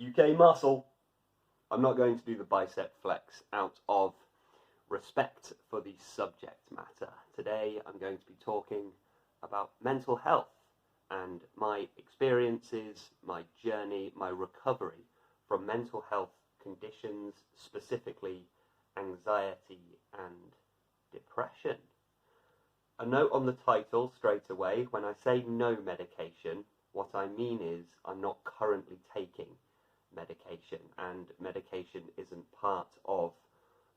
UK muscle. I'm not going to do the bicep flex out of respect for the subject matter. Today I'm going to be talking about mental health and my experiences, my journey, my recovery from mental health conditions, specifically anxiety and depression. A note on the title straight away: when I say no medication, what I mean is I'm not currently taking medication, and medication isn't part of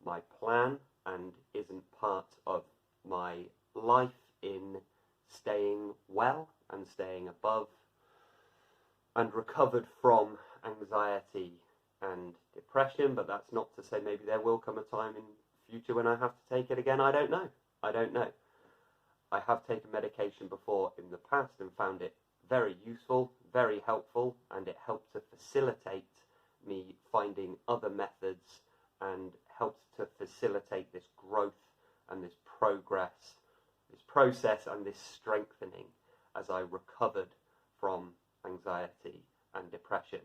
my plan and isn't part of my life in staying well and staying above and recovered from anxiety and depression. But that's not to say maybe there will come a time in future when I have to take it again. I don't know. I have taken medication before in the past and found it very useful, very helpful, and it helped to facilitate me finding other methods and helped to facilitate this growth and this progress, this process and this strengthening as I recovered from anxiety and depression.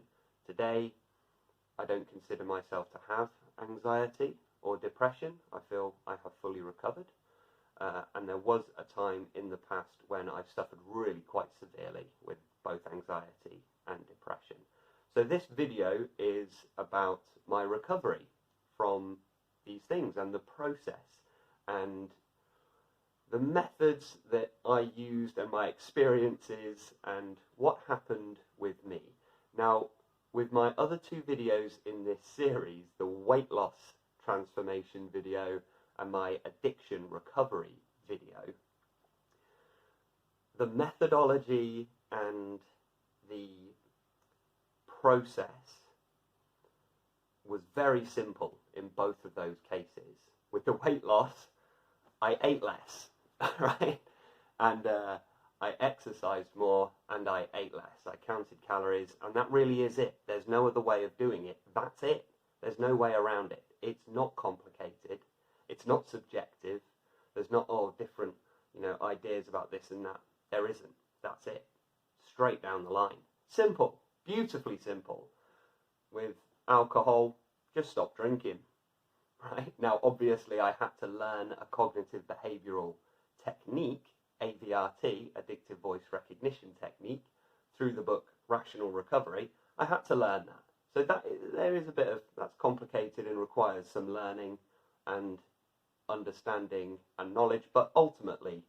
Today, I don't consider myself to have anxiety or depression. I feel I have fully recovered. And there was a time in the past when I suffered really quite severely with both anxiety and depression. So this video is about my recovery from these things and the process and the methods that I used and my experiences and what happened with me. Now, with my other two videos in this series, the weight loss transformation video and my addiction recovery video, the methodology and the process was very simple in both of those cases. With the weight loss, I ate less, right? And I exercised more and I ate less. I counted calories, and that really is it. There's no other way of doing it. That's it. There's no way around it. It's not complicated. It's not subjective. There's not all different, ideas about this and that. There isn't. That's it. Straight down the line. Simple. Beautifully simple. With alcohol, just stop drinking. Right? Now, obviously, I had to learn a cognitive behavioral technique, AVRT, Addictive Voice Recognition Technique, through the book Rational Recovery. I had to learn that. So there is a bit of, that's complicated and requires some learning and understanding and knowledge, but ultimately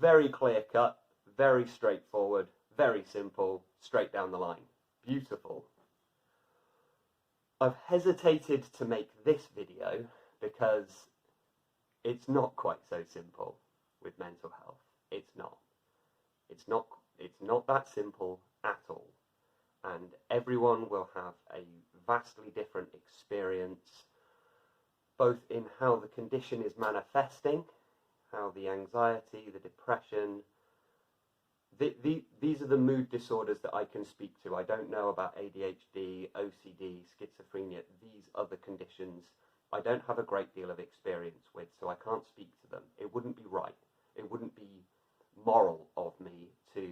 very clear cut, very straightforward, very simple, straight down the line. Beautiful. I've hesitated to make this video because it's not quite so simple with mental health. It's not that simple at all. And everyone will have a vastly different experience, both in how the condition is manifesting, how the anxiety, the depression, these are the mood disorders that I can speak to. I don't know about ADHD, OCD, schizophrenia, these other conditions I don't have a great deal of experience with, so I can't speak to them. It wouldn't be right. It wouldn't be moral of me to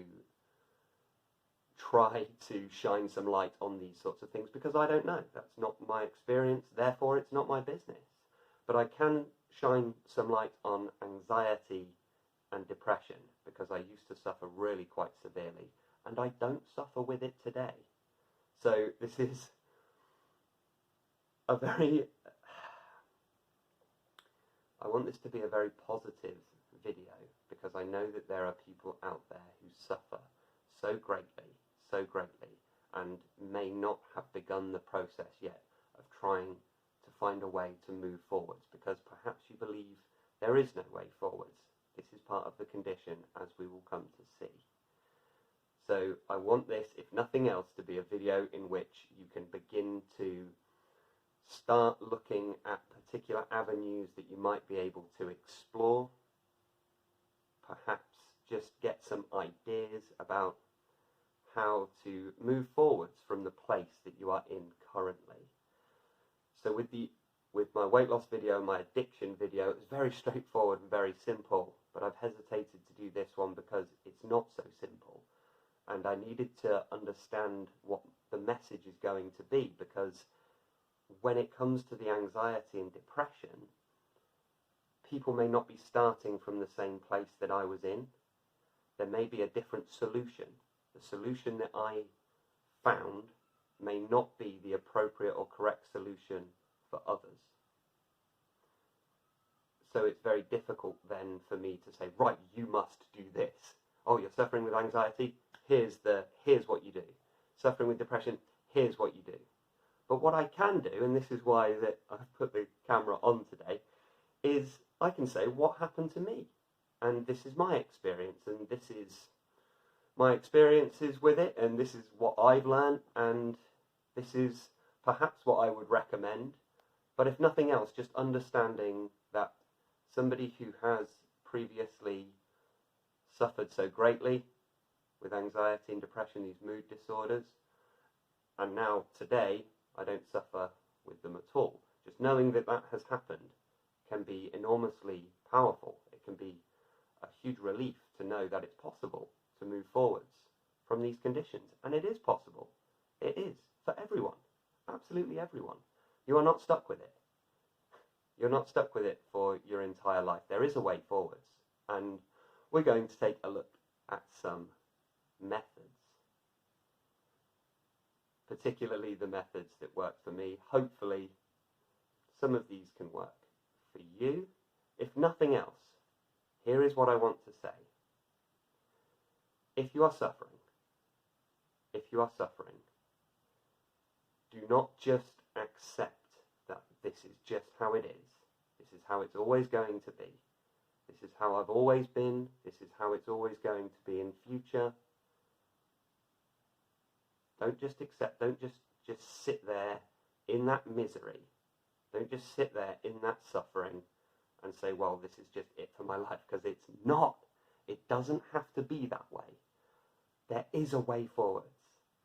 try to shine some light on these sorts of things because I don't know. That's not my experience, therefore it's not my business. But I can shine some light on anxiety and depression because I used to suffer really quite severely and I don't suffer with it today. So this is a very, I want this to be a very positive video because I know that there are people out there who suffer so greatly, and may not have begun the process yet of trying to find a way to move forwards because perhaps you believe there is no way forwards. This is part of the condition, as we will come to see. So I want this, if nothing else, to be a video in which you can begin to start looking at particular avenues that you might be able to explore, perhaps just get some ideas about how to move forwards from the place that you are in currently. So with my weight loss video, my addiction video, it's very straightforward and very simple, but I've hesitated to do this one because it's not so simple. And I needed to understand what the message is going to be, because when it comes to the anxiety and depression, people may not be starting from the same place that I was in. There may be a different solution. The solution that I found may not be the appropriate or correct solution for others. So it's very difficult then for me to say, right, you must do this. Oh, you're suffering with anxiety? Here's what you do. Suffering with depression? Here's what you do. But what I can do, and this is why that I've put the camera on today, is I can say what happened to me. And this is my experience, and this is my experiences with it, and this is what I've learned, and this is perhaps what I would recommend. But if nothing else, just understanding that somebody who has previously suffered so greatly with anxiety and depression, these mood disorders, and now today I don't suffer with them at all. Just knowing that that has happened can be enormously powerful. It can be a huge relief to know that it's possible to move forwards from these conditions. And it is possible. It is for everyone. Absolutely everyone. You are not stuck with it. You're not stuck with it for your entire life. There is a way forwards. And we're going to take a look at some methods, particularly the methods that work for me. Hopefully some of these can work for you. If nothing else, here is what I want to say. If you are suffering, do not just accept that this is just how it is. This is how it's always going to be. This is how I've always been. This is how it's always going to be in future. Don't just accept, don't just sit there in that misery. Don't just sit there in that suffering and say, well, this is just it for my life, because it's not. It doesn't have to be that way. There is a way forwards.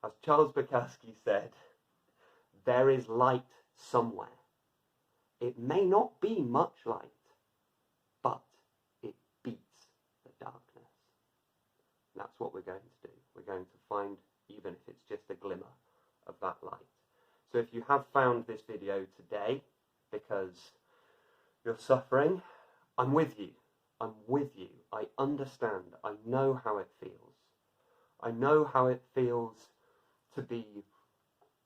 As Charles Bukowski said, there is light somewhere. It may not be much light, but it beats the darkness. And that's what we're going to do. We're going to find, even if it's just a glimmer of that light. So if you have found this video today because you're suffering, I'm with you. I'm with you. I understand. I know how it feels. I know how it feels to be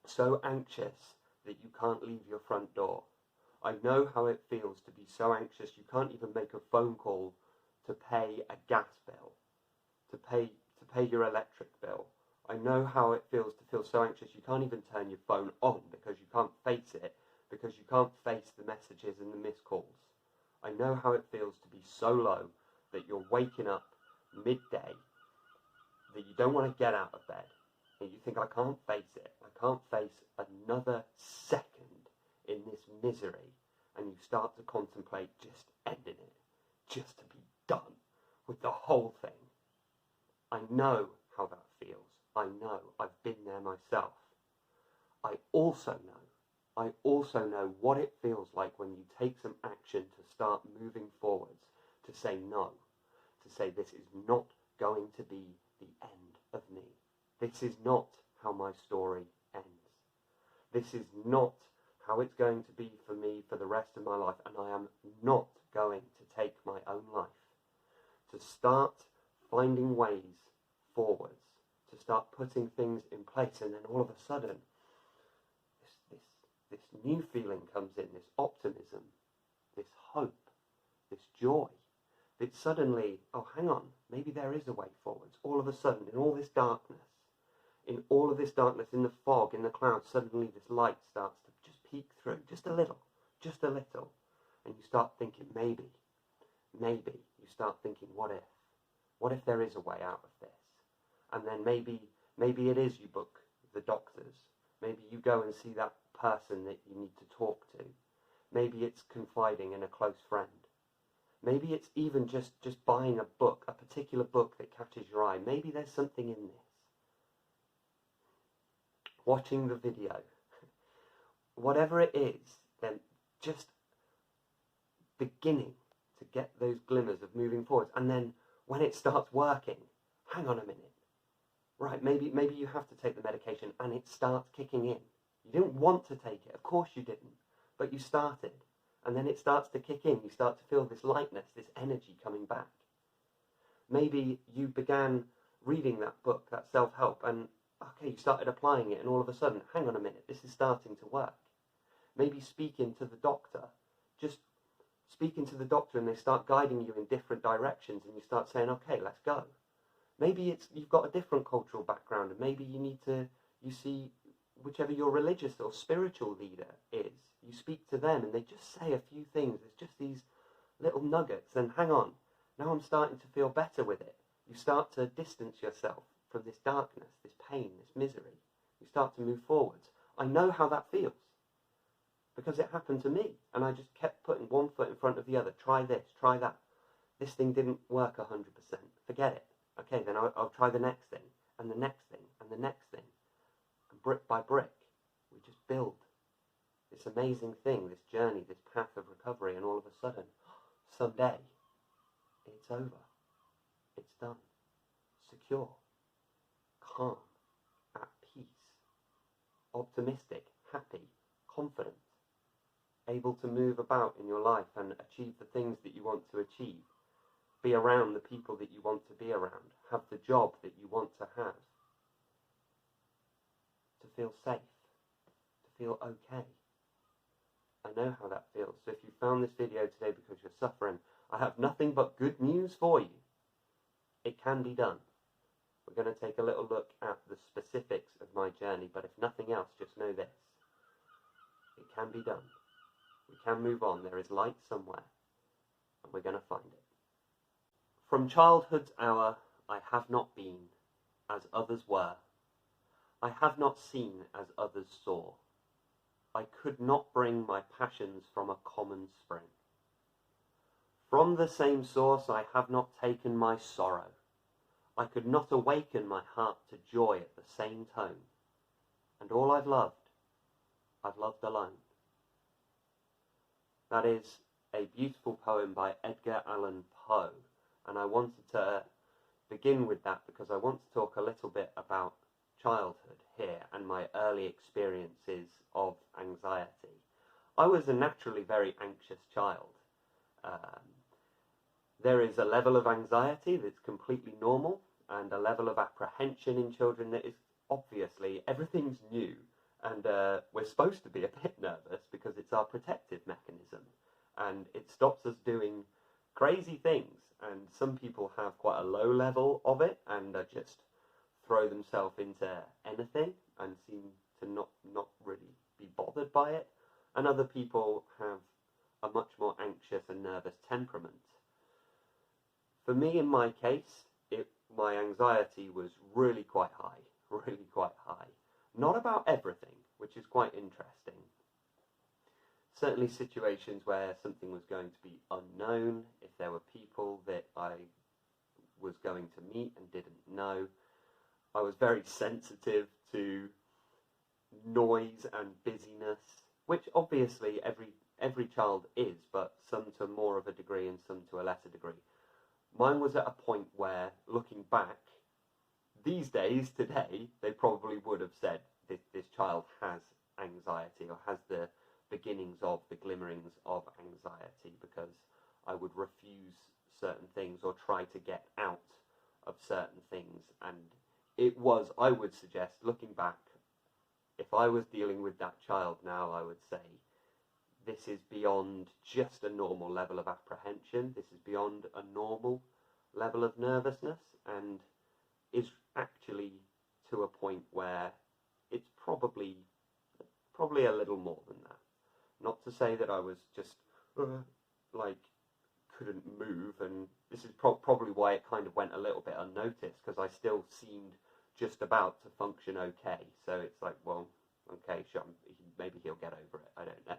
so anxious that you can't leave your front door. I know how it feels to be so anxious you can't even make a phone call to pay a gas bill, to pay your electric bill. I know how it feels to feel so anxious you can't even turn your phone on because you can't face it, because you can't face the messages and the missed calls. I know how it feels to be so low that you're waking up midday, that you don't want to get out of bed, and you think, I can't face it. I can't face another second in this misery. And you start to contemplate just ending it, just to be done with the whole thing. I know how that feels. I know. I've been there myself. I also know what it feels like when you take some action to start moving forwards, to say no, to say this is not going to be the end of me. This is not how my story ends. This is not how it's going to be for me for the rest of my life, and I am not going to take my own life. To start finding ways forwards, to start putting things in place, and then all of a sudden, this new feeling comes in, this optimism, this hope, this joy, that suddenly, oh, hang on, maybe there is a way forwards. All of a sudden, in all this darkness, in the fog, in the clouds, suddenly this light starts to just peek through, just a little, and you start thinking, maybe, you start thinking, what if there is a way out of this? And then maybe it is you book the doctors, maybe you go and see that person that you need to talk to, maybe it's confiding in a close friend, maybe it's even just buying a book, a particular book that catches your eye, maybe there's something in this. Watching the video, whatever it is, then just beginning to get those glimmers of moving forwards. And then when it starts working, hang on a minute, Right, maybe you have to take the medication and it starts kicking in. You didn't want to take it, of course you didn't, but you started. And then it starts to kick in. You start to feel this lightness, this energy coming back. Maybe you began reading that book, that self-help, and okay, you started applying it, and all of a sudden, hang on a minute, this is starting to work. Maybe speaking to the doctor, just speaking to the doctor, and they start guiding you in different directions, and you start saying, okay, let's go. Maybe you've got a different cultural background, and maybe you see whichever your religious or spiritual leader is, you speak to them, and they just say a few things. It's just these little nuggets, and hang on, now I'm starting to feel better with it. You start to distance yourself from this darkness, this pain, this misery. You start to move forwards. I know how that feels because it happened to me, and I just kept putting one foot in front of the other. Try this, try that. This thing didn't work 100%. Forget it. Okay, then I'll try the next thing, and the next thing, and the next thing. And brick by brick, we just build this amazing thing, this journey, this path of recovery, and all of a sudden, someday, it's over. It's done. Secure. Calm. At peace. Optimistic. Happy. Confident. Able to move about in your life and achieve the things that you want to achieve. Be around the people that you want to be around. Have the job that you want to have. To feel safe. To feel okay. I know how that feels. So if you found this video today because you're suffering, I have nothing but good news for you. It can be done. We're going to take a little look at the specifics of my journey, but if nothing else, just know this. It can be done. We can move on. There is light somewhere, and we're going to find it. From childhood's hour, I have not been as others were. I have not seen as others saw. I could not bring my passions from a common spring. From the same source I have not taken my sorrow. I could not awaken my heart to joy at the same tone. And all I've loved alone. That is a beautiful poem by Edgar Allan Poe, and I wanted to begin with that because I want to talk a little bit about childhood here and my early experiences of anxiety. I was a naturally very anxious child. There is a level of anxiety that's completely normal and a level of apprehension in children that is obviously everything's new, and we're supposed to be a bit nervous because it's our protective mechanism and it stops us doing crazy things. And some people have quite a low level of it and just throw themselves into anything and seem to not really be bothered by it, and other people have a much more anxious and nervous temperament. For me, in my case, my anxiety was really quite high. Not about everything, which is quite interesting. Certainly situations where something was going to be unknown, if there were people that I was going to meet and didn't know. I was very sensitive to noise and busyness, which obviously every child is, but some to more of a degree and some to a lesser degree. Mine was at a point where, looking back, these days, today, they probably would have said this child has anxiety or has the beginnings of, the glimmerings of anxiety, because I would refuse certain things or try to get out of certain things. And it was, I would suggest, looking back, if I was dealing with that child now, I would say, this is beyond just a normal level of apprehension. This is beyond a normal level of nervousness, and is actually to a point where it's probably a little more than that. Not to say that I was just like couldn't move, and this is probably why it kind of went a little bit unnoticed, because I still seemed just about to function okay. So it's like, well, okay, sure, maybe he'll get over it. I don't know.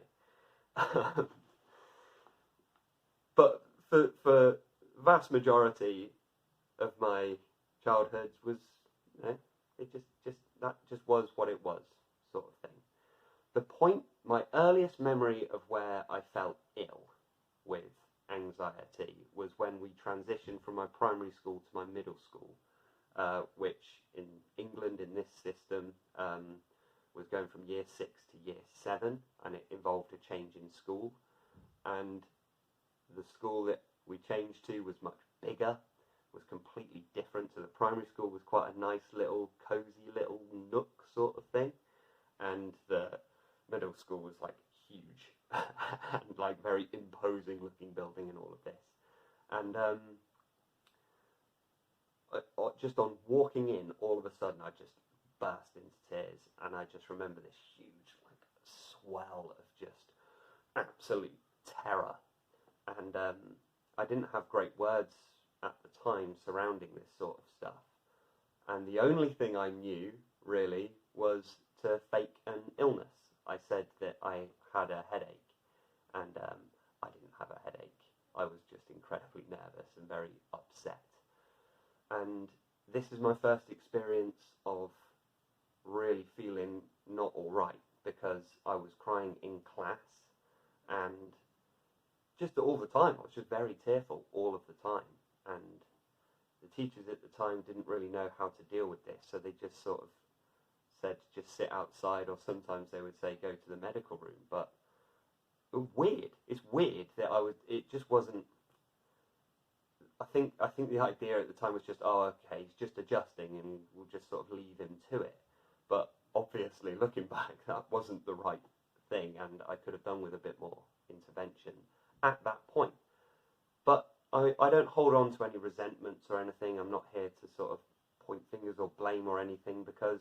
But for vast majority of my childhood was, it just was what it was, sort of thing. The point, my earliest memory of where I felt ill with anxiety was when we transitioned from my primary school to my middle school, which system was going from year 6 to year 7, and it involved a change in school. And the school that we changed to was much bigger, was completely different. So the primary school was quite a nice little, cozy little nook sort of thing, and the middle school was like huge and like very imposing looking building and all of this. And just on walking in, all of a sudden I just burst into tears, and I just remember this huge like swell of just absolute terror. And I didn't have great words at the time surrounding this sort of stuff, and the only thing I knew really was to fake an illness. I said that I had a headache, and I didn't have a headache. I was just incredibly nervous and very upset. And this is my first experience of really feeling not all right, because I was crying in class, and just all the time I was just very tearful all of the time. And the teachers at the time didn't really know how to deal with this, so they just sort of said just sit outside, or sometimes they would say go to the medical room. But it's weird that it just wasn't. I think the idea at the time was just, oh, okay, he's just adjusting and we'll just sort of leave him to it. But obviously, looking back, that wasn't the right thing, and I could have done with a bit more intervention at that point. But I don't hold on to any resentments or anything. I'm not here to sort of point fingers or blame or anything, because,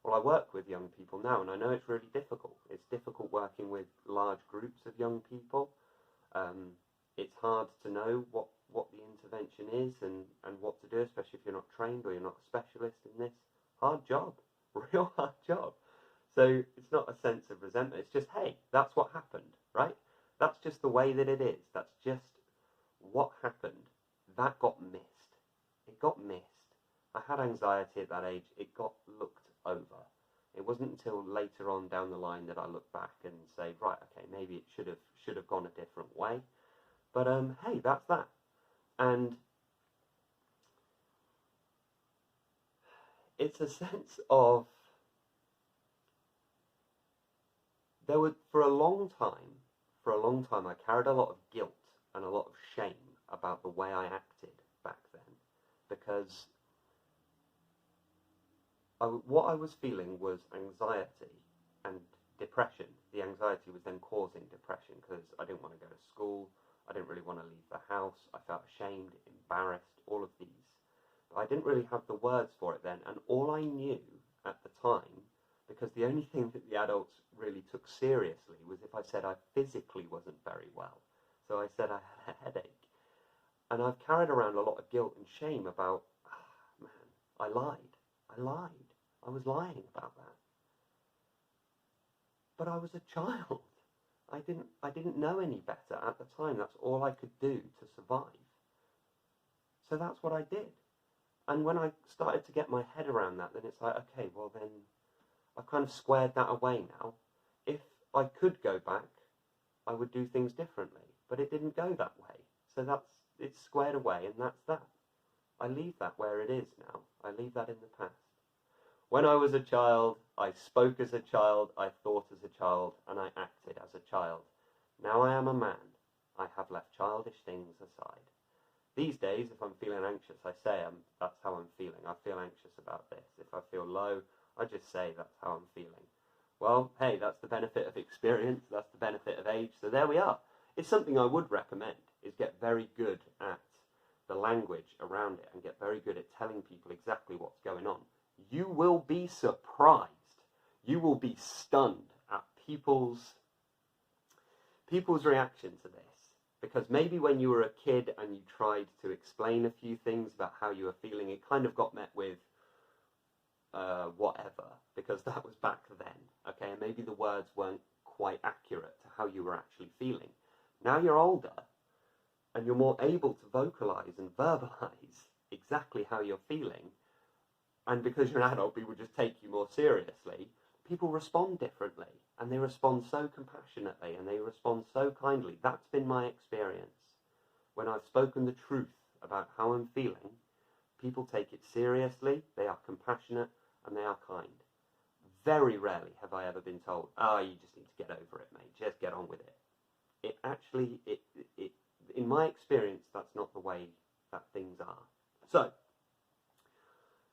well, I work with young people now, and I know it's really difficult. It's difficult working with large groups of young people. It's hard to know what the intervention is and what to do, especially if you're not trained or you're not a specialist in this. Hard job, real hard job. So it's not a sense of resentment. It's just, hey, that's what happened, right? That's just the way that it is. That's just what happened. That got missed. It got missed. I had anxiety at that age. It got looked over. It wasn't until later on down the line that I look back and say, right, okay, maybe it should have gone a different way. But hey, that's that. And it's a sense of, there were, for a long time, I carried a lot of guilt and a lot of shame about the way I acted back then, because what I was feeling was anxiety and depression. The anxiety was then causing depression, because I didn't want to go to school, I didn't really want to leave the house, I felt ashamed, embarrassed, all of these. But I didn't really have the words for it then, and all I knew at the time, because the only thing that the adults really took seriously was if I said I physically wasn't very well. So I said I had a headache. And I've carried around a lot of guilt and shame about, man, I lied. I was lying about that. But I was a child. I didn't know any better at the time. That's all I could do to survive. So that's what I did. And when I started to get my head around that, then it's like, okay, well then, I've kind of squared that away now. If I could go back, I would do things differently. But it didn't go that way. So it's squared away, and that's that. I leave that where it is now. I leave that in the past. When I was a child, I spoke as a child, I thought as a child, and I acted as a child. Now I am a man. I have left childish things aside. These days, if I'm feeling anxious, I say that's how I'm feeling. I feel anxious about this. If I feel low, I just say that's how I'm feeling. Well, hey, that's the benefit of experience. That's the benefit of age. So there we are. It's something I would recommend, is get very good at the language around it and get very good at telling people exactly what's going on. You will be surprised. You will be stunned at people's reaction to this. Because maybe when you were a kid and you tried to explain a few things about how you were feeling, it kind of got met with whatever, because that was back then, okay? And maybe the words weren't quite accurate to how you were actually feeling. Now you're older, and you're more able to vocalize and verbalize exactly how you're feeling, and because you're an adult, people just take you more seriously. People respond differently, and they respond so compassionately, and they respond so kindly. That's been my experience. When I've spoken the truth about how I'm feeling, people take it seriously, they are compassionate, and they are kind. Very rarely have I ever been told, "Oh, you just need to get over it, mate. Just get on with it." It actually, in my experience, that's not the way that things are. So,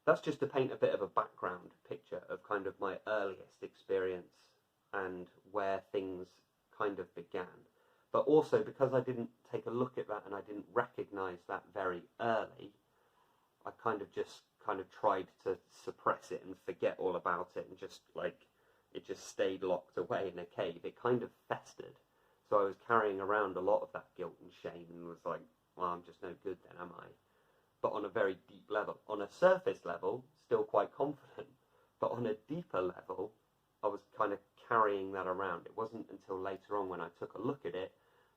that's just to paint a bit of a background picture of kind of my earliest experience and where things kind of began. But also, because I didn't take a look at that and I didn't recognise that very early, I kind of tried to suppress it and forget all about it, and just it just stayed locked away in a cave. It kind of festered. So I was carrying around a lot of that guilt and shame, and was like, well, I'm just no good then, am I? But on a very deep level. On a surface level, still quite confident. But on a deeper level, I was kind of carrying that around. It wasn't until later on when I took a look at it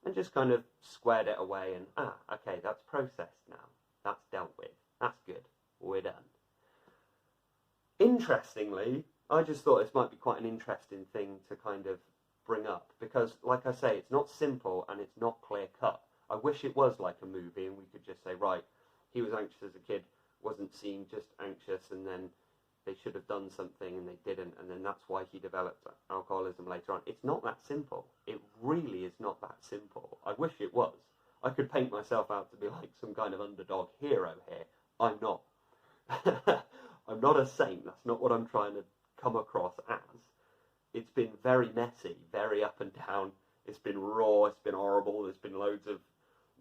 and just kind of squared it away and, okay, that's processed now. That's dealt with. That's good. We're done. Interestingly, I just thought this might be quite an interesting thing to kind of bring up, because, like I say, it's not simple and it's not clear-cut. I wish it was like a movie and we could just say, right, he was anxious as a kid, wasn't seen, just anxious, and then they should have done something and they didn't, and then that's why he developed alcoholism later on. It's not that simple. It really is not that simple. I wish it was. I could paint myself out to be like some kind of underdog hero here. I'm not. I'm not a saint. That's not what I'm trying to come across as. It's been very messy, very up and down. It's been raw, it's been horrible, there's been loads of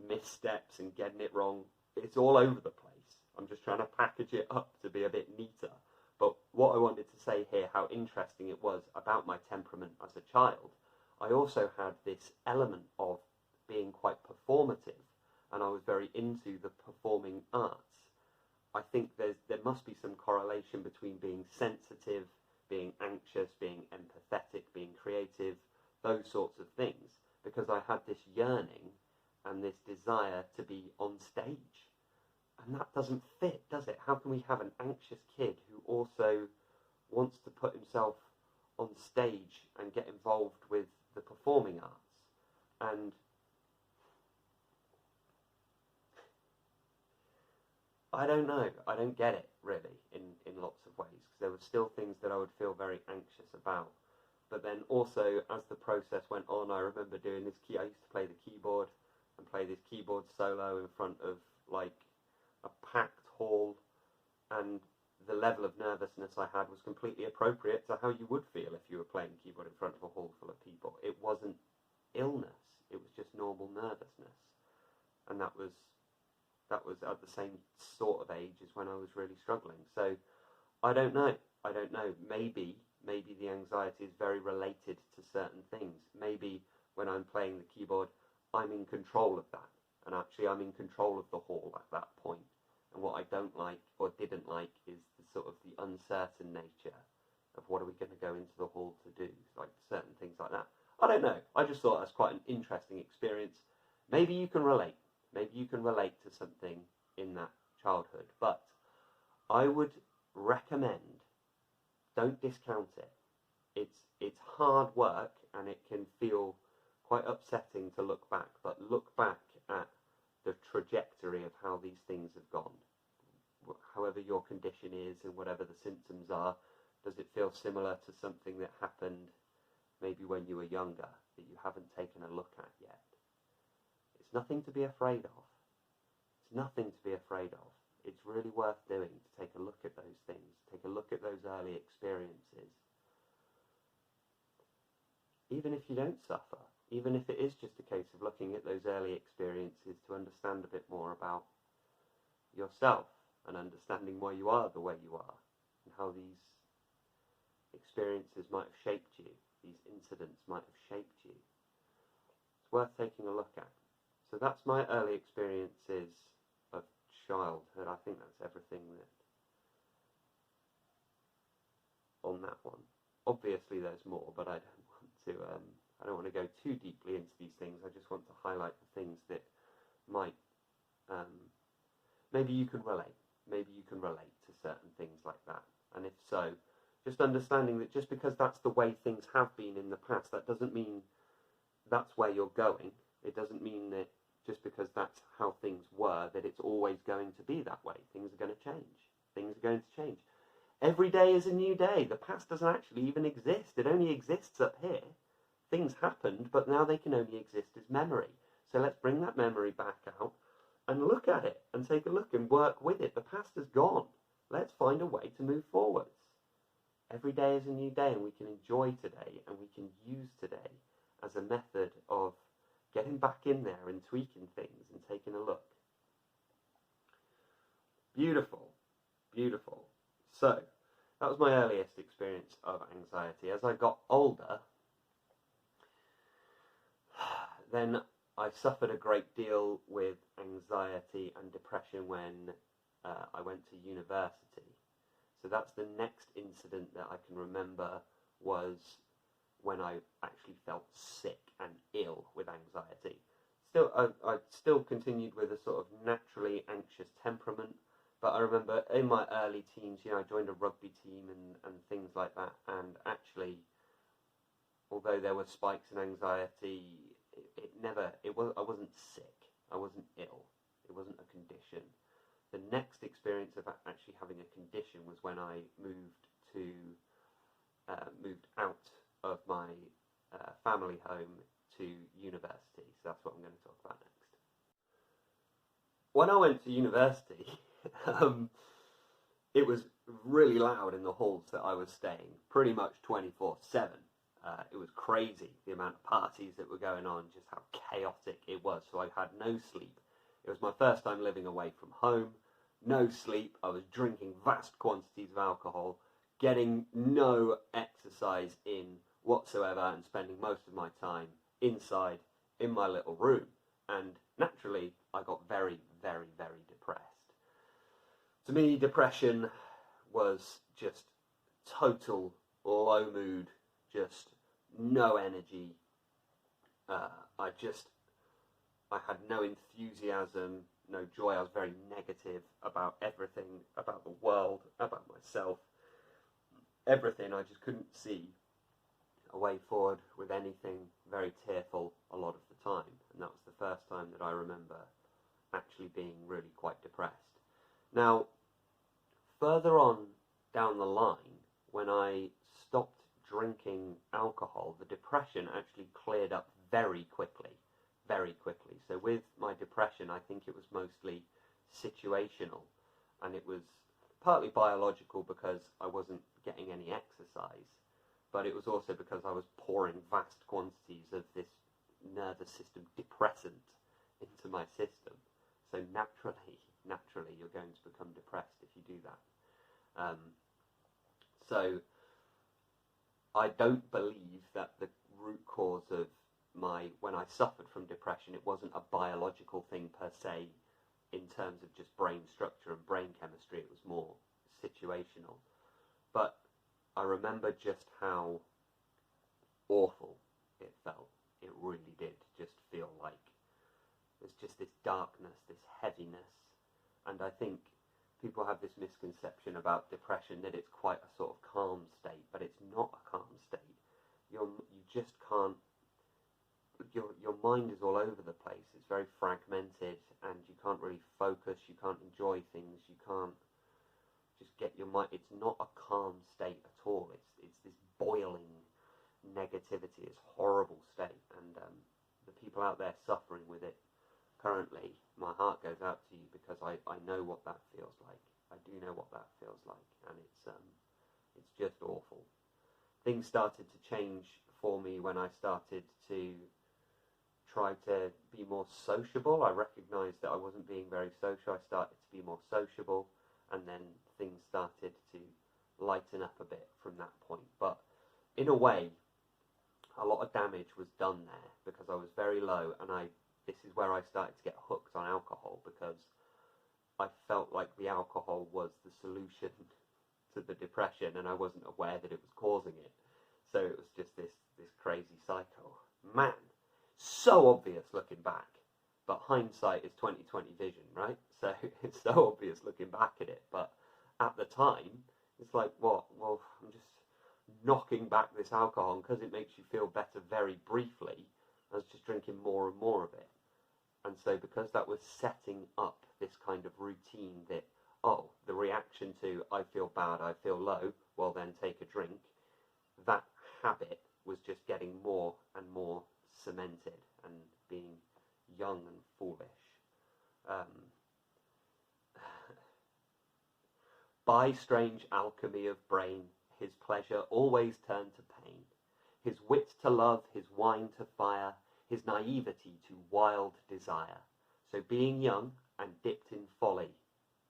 missteps and getting it wrong. It's all over the place. I'm just trying to package it up to be a bit neater. But what I wanted to say here, how interesting it was about my temperament as a child, I also had this element of being quite performative, and I was very into the performing arts. I think there must be some correlation between being sensitive, being anxious, being empathetic, being creative, those sorts of things, because I had this yearning and this desire to be on stage. And that doesn't fit, does it? How can we have an anxious kid who also wants to put himself on stage and get involved with the performing arts? And I don't know. I don't get it, really, in lots of ways, because there were still things that I would feel very anxious about. But then also, as the process went on, I remember doing this I used to play the keyboard and play this keyboard solo in front of, like, a packed hall, and the level of nervousness I had was completely appropriate to how you would feel if you were playing keyboard in front of a hall full of people. It wasn't illness. It was just normal nervousness. And that was at the same sort of age as when I was really struggling. So I don't know. Maybe the anxiety is very related to certain things. Maybe when I'm playing the keyboard, I'm in control of that. And actually I'm in control of the hall at that point. And what I don't like or didn't like is the sort of the uncertain nature of what are we going to go into the hall to do, like certain things like that. I don't know. I just thought that's quite an interesting experience. Maybe you can relate. Maybe you can relate to something in that childhood. But I would recommend, don't discount it. It's hard work and it can feel quite upsetting to look back, but look back at the trajectory of how these things have gone. However your condition is and whatever the symptoms are, does it feel similar to something that happened maybe when you were younger that you haven't taken a look at yet? It's nothing to be afraid of. It's nothing to be afraid of. It's really worth doing to take a look at those things, take a look at those early experiences. Even if you don't suffer, even if it is just a case of looking at those early experiences to understand a bit more about yourself and understanding why you are the way you are and how these experiences might have shaped you, these incidents might have shaped you. It's worth taking a look at. So that's my early experiences of childhood. I think that's everything that on that one. Obviously there's more, but I don't want to go too deeply into these things. I just want to highlight the things that might, maybe you can relate. Maybe you can relate to certain things like that. And if so, just understanding that just because that's the way things have been in the past, that doesn't mean that's where you're going. It doesn't mean that just because that's how things were, that it's always going to be that way. Things are going to change. Things are going to change. Every day is a new day. The past doesn't actually even exist. It only exists up here. Things happened, but now they can only exist as memory. So let's bring that memory back out and look at it and take a look and work with it. The past is gone. Let's find a way to move forwards. Every day is a new day, and we can enjoy today, and we can use today as a method of getting back in there and tweaking things and taking a look. Beautiful, beautiful. So, that was my earliest experience of anxiety. As I got older, then I suffered a great deal with anxiety and depression when I went to university. So that's the next incident that I can remember, was when I actually felt sick and ill with anxiety. I still continued with a sort of naturally anxious temperament, but I remember in my early teens, I joined a rugby team and things like that, and actually, although there were spikes in anxiety, I wasn't sick, I wasn't ill, it wasn't a condition. The next experience of actually having a condition was when I moved out of my family home to university. So that's what I'm going to talk about next. When I went to university, it was really loud in the halls that I was staying, pretty much 24/7. It was crazy, the amount of parties that were going on, just how chaotic it was. So I had no sleep. It was my first time living away from home. No sleep. I was drinking vast quantities of alcohol, getting no exercise in whatsoever, and spending most of my time inside in my little room. And naturally, I got very, very, very depressed. To me, depression was just total low mood, just no energy. I had no enthusiasm, no joy. I was very negative about everything, about the world, about myself, everything. I just couldn't see a way forward with anything, very tearful a lot of the time. And that was the first time that I remember actually being really quite depressed. Now, further on down the line, when I stopped drinking alcohol, the depression actually cleared up very quickly. Very quickly. So with my depression, I think it was mostly situational, and it was partly biological because I wasn't getting any exercise, but it was also because I was pouring vast quantities of this nervous system depressant into my system. So naturally, you're going to become depressed if you do that. So I don't believe that the root cause of when I suffered from depression, it wasn't a biological thing per se in terms of just brain structure and brain chemistry. It was more situational. But I remember just how awful it felt. It really did just feel like there's just this darkness, this heaviness. And I think people have this misconception about depression that it's quite a sort of calm state, but it's not a calm state. You just can't. Your mind is all over the place. It's very fragmented, and you can't really focus. You can't enjoy things. You can't just get your mind. It's not a calm state at all. It's this boiling negativity. It's a horrible state, and the people out there suffering with it currently, my heart goes out to you, because I know what that feels like. I do know what that feels like, and it's just awful. Things started to change for me when I started to try to be more sociable. I recognised that I wasn't being very social. I started to be more sociable, and then things started to lighten up a bit from that point. But in a way, a lot of damage was done there, because I was very low, and this is where I started to get hooked on alcohol, because I felt like the alcohol was the solution to the depression, and I wasn't aware that it was causing it. So it was just this crazy cycle. Man, so obvious looking back, but hindsight is 20/20 vision, right? So it's so obvious looking back at it, but at the time, it's like, what? Well, I'm just knocking back this alcohol, and because it makes you feel better very briefly, I was just drinking more and more of it. And so because that was setting up this kind of routine that oh, the reaction to I feel bad, I feel low, well then take a drink, that habit was just getting more and more cemented and being young and foolish. By strange alchemy of brain, his pleasure always turned to pain, his wit to love, his wine to fire, his naivety to wild desire. So being young and dipped in folly,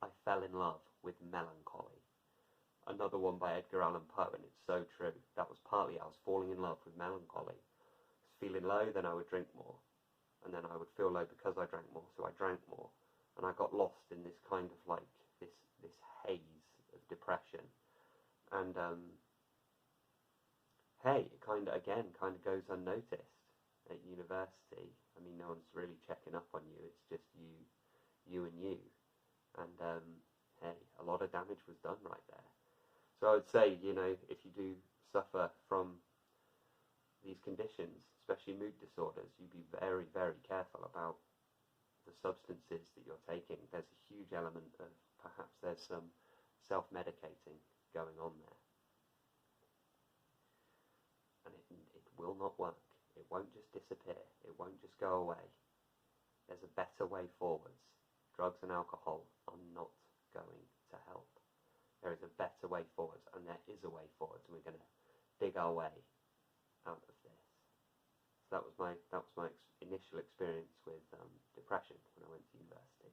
I fell in love with melancholy. Another one by Edgar Allan Poe, and it's so true. That was partly I was falling in love with melancholy. I was feeling low, then I would drink more. And then I would feel low because I drank more, so I drank more. And I got lost in this kind of like, this haze of depression. And hey, it kind of goes unnoticed at university. I mean, no one's really checking up on you. It's just you and you. And hey, a lot of damage was done right there. So I would say, you know, if you do suffer from these conditions, especially mood disorders, you be very, very careful about the substances that you're taking. There's a huge element of perhaps there's some self-medicating going on there. And it will not work. It won't just disappear. It won't just go away. There's a better way forwards. Drugs and alcohol are not going to help. There is a better way forwards, and there is a way forwards, and we're going to dig our way out of this. So that was my initial experience with depression when I went to university.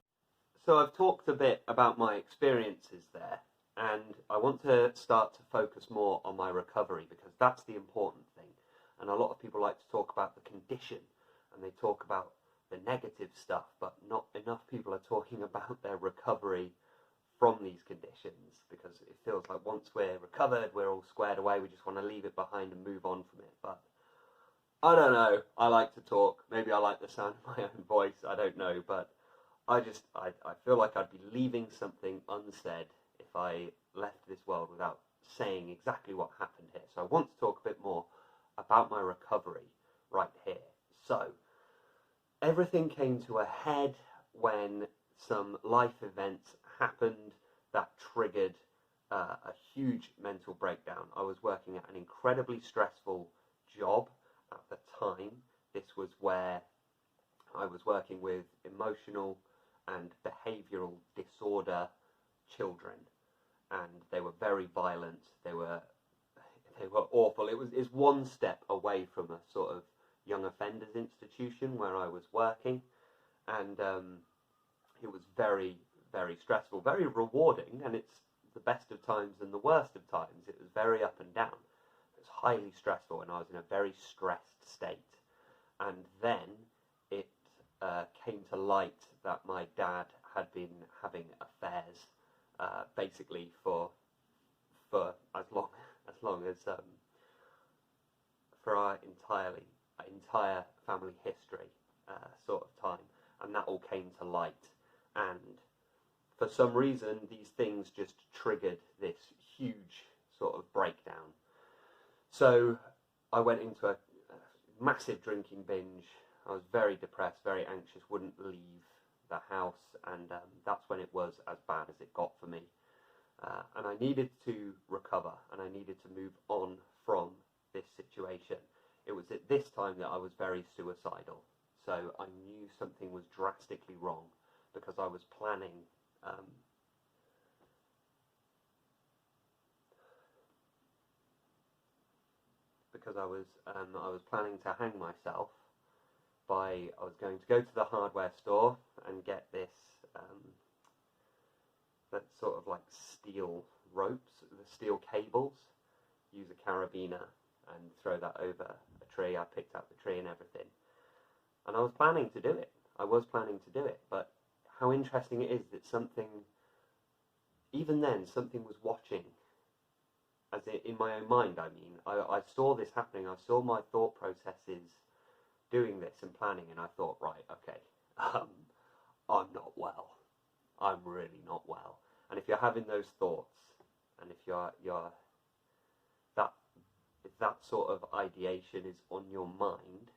So I've talked a bit about my experiences there, and I want to start to focus more on my recovery, because that's the important thing. And a lot of people like to talk about the condition, and they talk about the negative stuff, but not enough people are talking about their recovery from these conditions, because it feels like once we're recovered, we're all squared away, we just want to leave it behind and move on from it. But I don't know, I like to talk, maybe I like the sound of my own voice, I don't know, but I feel like I'd be leaving something unsaid if I left this world without saying exactly what happened here. So I want to talk a bit more about my recovery right here. So everything came to a head when some life events happened that triggered a huge mental breakdown. I was working at an incredibly stressful job at the time. This was where I was working with emotional and behavioural disorder children, and they were very violent. They were awful. It was one step away from a sort of young offenders institution where I was working, and it was very, very stressful, very rewarding, and it's the best of times and the worst of times. It was very up and down. It was highly stressful, and I was in a very stressed state. And then it came to light that my dad had been having affairs, basically for as long as for our entire family history sort of time, and that all came to light. And for some reason, these things just triggered this huge sort of breakdown. So I went into a massive drinking binge. I was very depressed, very anxious, wouldn't leave the house, and that's when it was as bad as it got for me. And I needed to recover, and I needed to move on from this situation. It was at this time that I was very suicidal. So I knew something was drastically wrong, because I was planning I was planning to hang myself I was going to go to the hardware store and get this that sort of like steel ropes, the steel cables, use a carabiner and throw that over a tree. I picked up the tree and everything, and I was planning to do it. But how interesting it is that something, even then, something was watching. As in my own mind, I mean, I saw this happening. I saw my thought processes doing this and planning, and I thought, right, okay, I'm not well. I'm really not well. And if you're having those thoughts, and if if that sort of ideation is on your mind,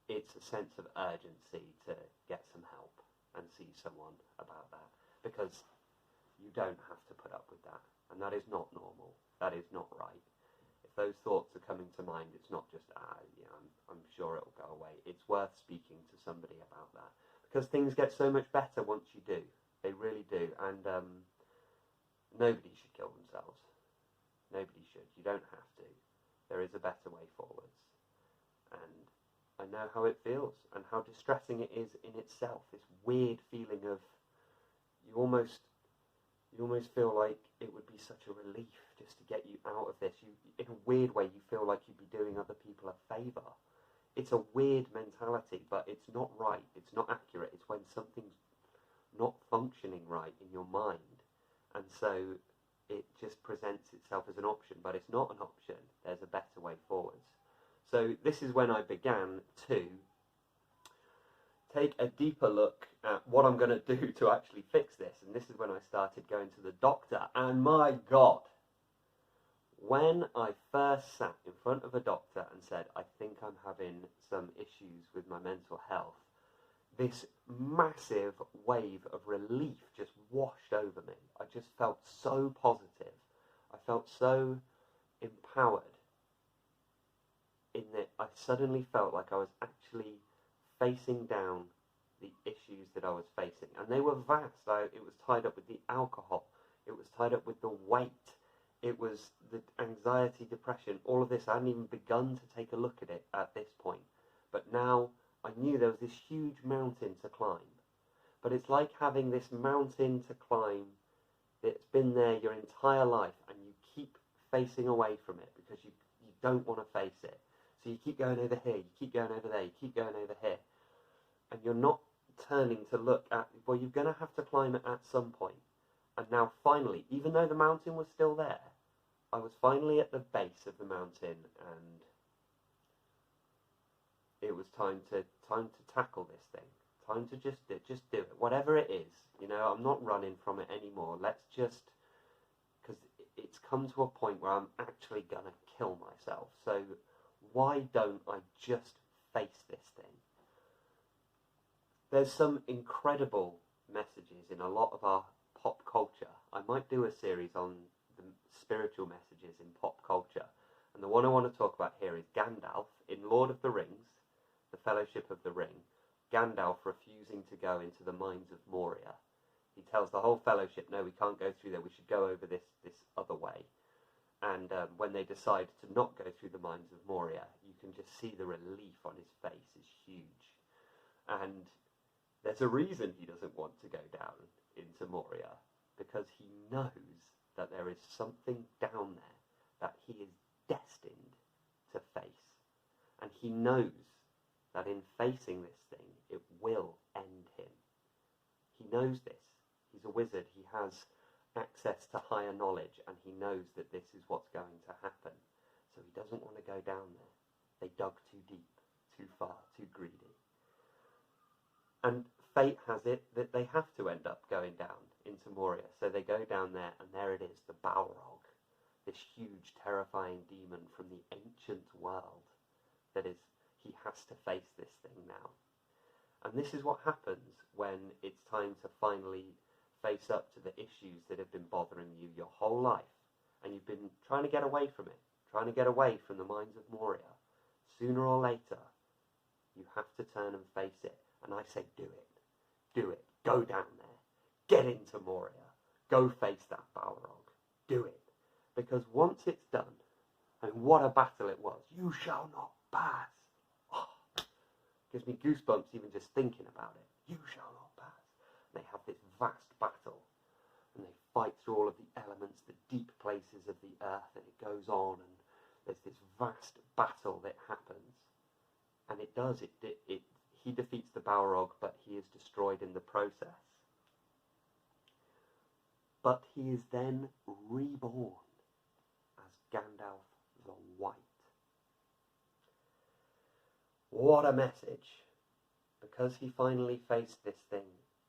it's a sense of urgency to get some help and see someone about that. because you don't have to put up with that, and that is not normal. That is not right. If those thoughts are coming to mind, it's not just, I'm sure it'll go away. It's worth speaking to somebody about that, because things get so much better once you do. They really do, and nobody should kill themselves. Nobody should. You don't have to. There is a better way forwards. And I know how it feels and how distressing it is in itself. This weird feeling of you almost feel like it would be such a relief just to get you out of this. You, in a weird way, you feel like you'd be doing other people a favour. It's a weird mentality, but it's not right. It's not accurate. It's when something's not functioning right in your mind, and so it just presents itself as an option, but it's not an option. There's a better way forwards. So this is when I began to take a deeper look at what I'm going to do to actually fix this, and this is when I started going to the doctor. And my God, when I first sat in front of a doctor and said, I think I'm having some issues with my mental health, this massive wave of relief just washed over me. I just felt so positive. I felt so empowered in that I suddenly felt like I was actually facing down the issues that I was facing. And they were vast. It was tied up with the alcohol. It was tied up with the weight. It was the anxiety, depression, all of this. I hadn't even begun to take a look at it at this point. But now I knew there was this huge mountain to climb. But it's like having this mountain to climb that's been there your entire life, and you keep facing away from it because you don't want to face it. So you keep going over here, you keep going over there, you keep going over here. And you're not turning to look at, well, you're going to have to climb it at some point. And now finally, even though the mountain was still there, I was finally at the base of the mountain, and it was time to tackle this thing. Time to just do it. Whatever it is, I'm not running from it anymore. Let's just, because it's come to a point where I'm actually going to kill myself. So why don't I just face this thing? There's some incredible messages in a lot of our pop culture. I might do a series on the spiritual messages in pop culture. And the one I want to talk about here is Gandalf in Lord of the Rings, the Fellowship of the Ring. Gandalf refusing to go into the mines of Moria. He tells the whole fellowship, no, we can't go through there, we should go over this other way. And when they decide to not go through the mines of Moria, you can just see the relief on his face is huge. And there's a reason he doesn't want to go down into Moria, because he knows that there is something down there that he is destined to face. And he knows that in facing this thing, it will end him. He knows this. He's a wizard. He has access to higher knowledge, and he knows that this is what's going to happen. So he doesn't want to go down there. They dug too deep, too far, too greedy. And fate has it that they have to end up going down into Moria. So they go down there, and there it is, the Balrog, this huge, terrifying demon from the ancient world that is, he has to face this thing now. And this is what happens when it's time to finally face up to the issues that have been bothering you your whole life, and you've been trying to get away from it, trying to get away from the mines of Moria. Sooner or later, you have to turn and face it. And I say, do it. Do it. Go down there. Get into Moria. Go face that Balrog. Do it. Because once it's done, and what a battle it was, you shall not pass. Oh, gives me goosebumps even just thinking about it. You shall not pass. They have this vast battle, and they fight through all of the elements, the deep places of the earth, and it goes on, and there's this vast battle that happens. And it does, he defeats the Balrog, but he is destroyed in the process. But he is then reborn as Gandalf the White. What a message! Because he finally faced this thing,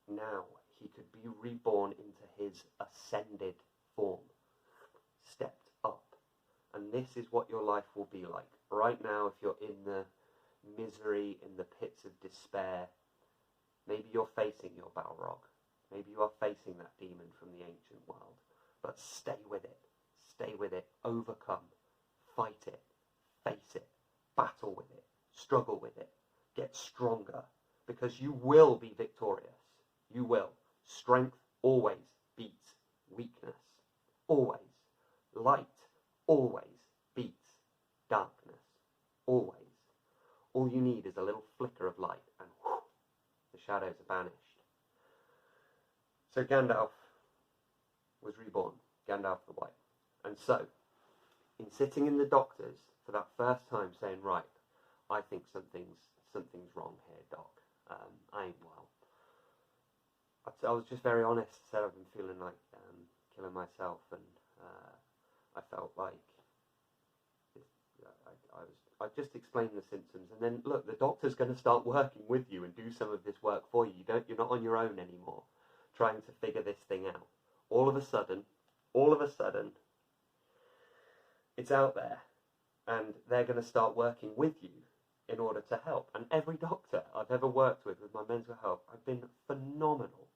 now he could be reborn into his ascended form, stepped up. And this is what your life will be like. Right now, if you're in the misery, in the pits of despair, maybe you're facing your Balrog. Maybe you are facing that demon from the ancient world, but stay with it, overcome, fight it, face it, battle with it, struggle with it, get stronger, because you will be victorious. You will. Strength always beats weakness. Always. Light always beats darkness. Always. All you need is a little flicker of light, and whoosh, the shadows are banished. So Gandalf was reborn, Gandalf the White. And so, in sitting in the doctors for that first time saying, right, I think something's wrong here, Doc. I ain't well. I was just very honest, said I've been feeling like killing myself, and I felt like I just explained the symptoms, and then look, the doctor's going to start working with you and do some of this work for you. You're not on your own anymore, trying to figure this thing out. All of a sudden, it's out there, and they're going to start working with you in order to help. And every doctor I've ever worked with my mental health, I've been phenomenal,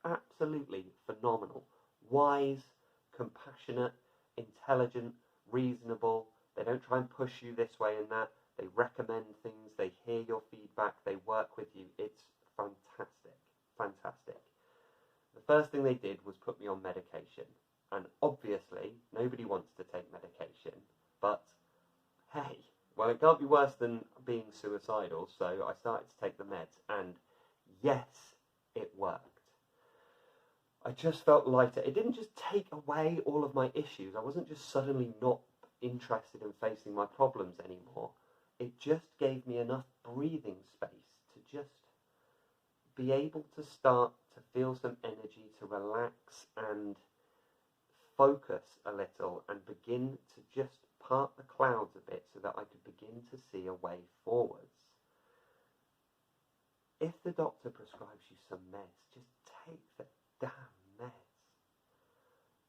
absolutely phenomenal, wise, compassionate, intelligent, reasonable. They don't try and push you this way and that. They recommend things. They hear your feedback. They work with you. It's fantastic. Fantastic. The first thing they did was put me on medication. And obviously, nobody wants to take medication. But, hey, well, it can't be worse than being suicidal. So I started to take the meds. And yes, it worked. I just felt lighter. It didn't just take away all of my issues. I wasn't just suddenly not interested in facing my problems anymore. It just gave me enough breathing space to just be able to start to feel some energy, to relax and focus a little and begin to just part the clouds a bit so that I could begin to see a way forwards. If the doctor prescribes you some meds, just take the damn meds.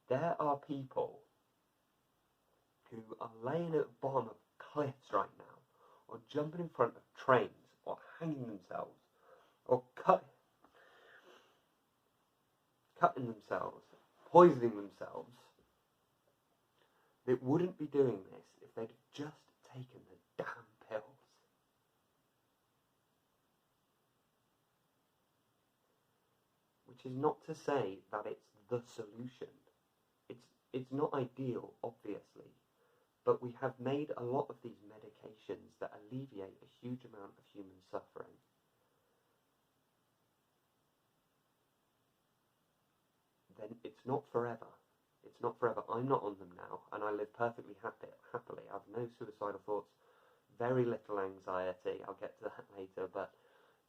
There are people who are laying at the bottom of cliffs right now, or jumping in front of trains, or hanging themselves, or cutting themselves, poisoning themselves, that wouldn't be doing this if they'd just taken the damn pills. Which is not to say that it's the solution. It's not ideal, obviously, but we have made a lot of these medications that alleviate a huge amount of human suffering. Then it's not forever. It's not forever. I'm not on them now, and I live perfectly happily. I have no suicidal thoughts, very little anxiety. I'll get to that later, but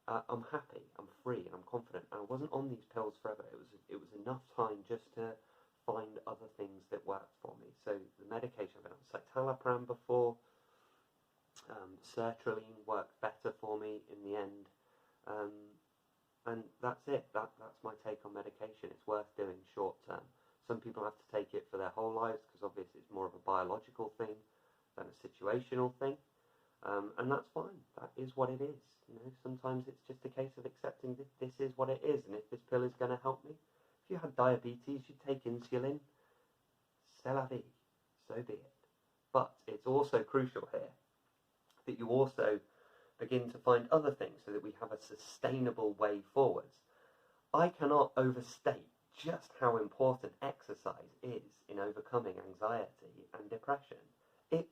I'm happy, I'm free, and I'm confident. And I wasn't on these pills forever. It was enough time just to find other things that worked for me. So the medication, I've been on citalopram before. Sertraline worked better for me in the end. And that's it. That's my take on medication. It's worth doing short term. Some people have to take it for their whole lives because obviously it's more of a biological thing than a situational thing. And that's fine. That is what it is. You know, sometimes it's just a case of accepting that this is what it is, and if this pill is going to help me. If you had diabetes, you take insulin. C'est la vie. So be it. But it's also crucial here that you also begin to find other things so that we have a sustainable way forwards. I cannot overstate just how important exercise is in overcoming anxiety and depression. It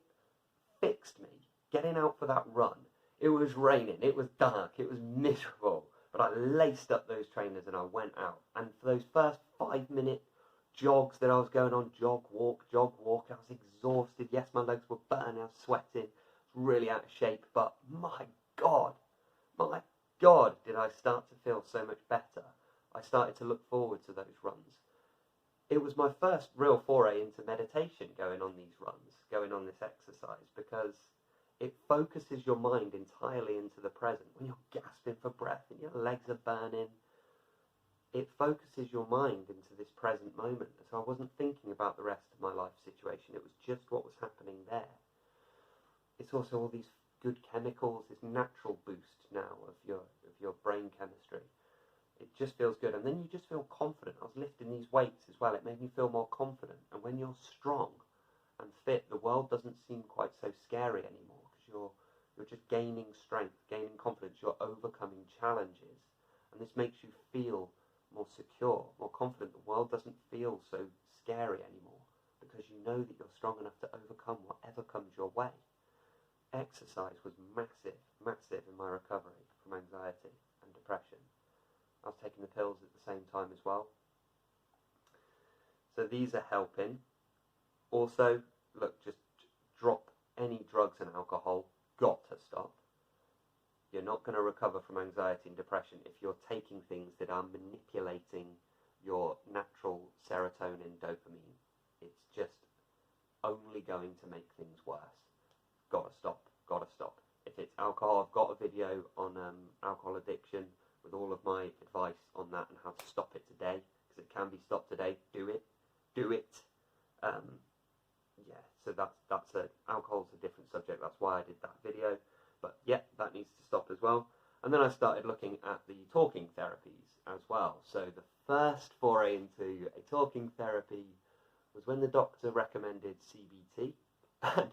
fixed me. Getting out for that run. It was raining, it was dark, it was miserable, but I laced up those trainers and I went out. And for those first 5-minute jogs that I was going on, jog, walk, I was exhausted. Yes, my legs were burning, I was sweating, really out of shape, but my God, did I start to feel so much better. I started to look forward to those runs. It was my first real foray into meditation, going on these runs, going on this exercise, because it focuses your mind entirely into the present. When you're gasping for breath and your legs are burning, it focuses your mind into this present moment. So I wasn't thinking about the rest of my life situation. It was just what was happening there. It's also all these good chemicals, this natural boost now of your brain chemistry. it just feels good. And then you just feel confident. I was lifting these weights as well. It made me feel more confident. And when you're strong and fit, the world doesn't seem quite so scary anymore, because you're just gaining strength, gaining confidence. You're overcoming challenges. And this makes you feel more secure, more confident. The world doesn't feel so scary anymore, because you know that you're strong enough to overcome whatever comes your way. Exercise was massive, massive in my recovery from anxiety and depression. I was taking the pills at the same time as well. So these are helping. Also, look, just drop any drugs and alcohol. Got to stop. You're not going to recover from anxiety and depression if you're taking things that are manipulating your natural serotonin, dopamine. It's just only going to make things worse. Gotta stop. Gotta stop. If it's alcohol, I've got a video on alcohol addiction with all of my advice on that and how to stop it today, because it can be stopped today. Do it. Do it. Yeah, so alcohol's a different subject. That's why I did that video. But yeah, that needs to stop as well. And then I started looking at the talking therapies as well. So the first foray into a talking therapy was when the doctor recommended CBT. And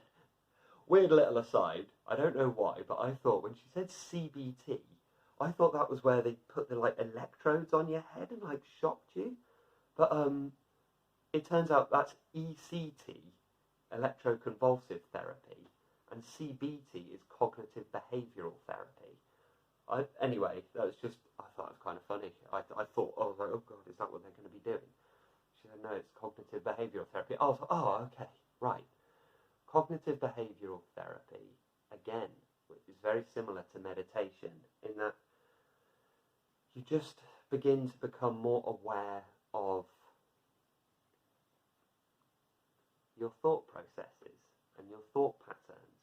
weird little aside, I don't know why, but I thought when she said CBT, I thought that was where they put the electrodes on your head and shocked you. But it turns out that's ECT, electroconvulsive therapy, and CBT is cognitive behavioural therapy. Anyway, that was just, I thought it was kind of funny. I thought, oh God, is that what they're going to be doing? She said, no, it's cognitive behavioural therapy. I was like, oh, okay, right. Cognitive behavioural therapy, again, is very similar to meditation in that you just begin to become more aware of your thought processes and your thought patterns.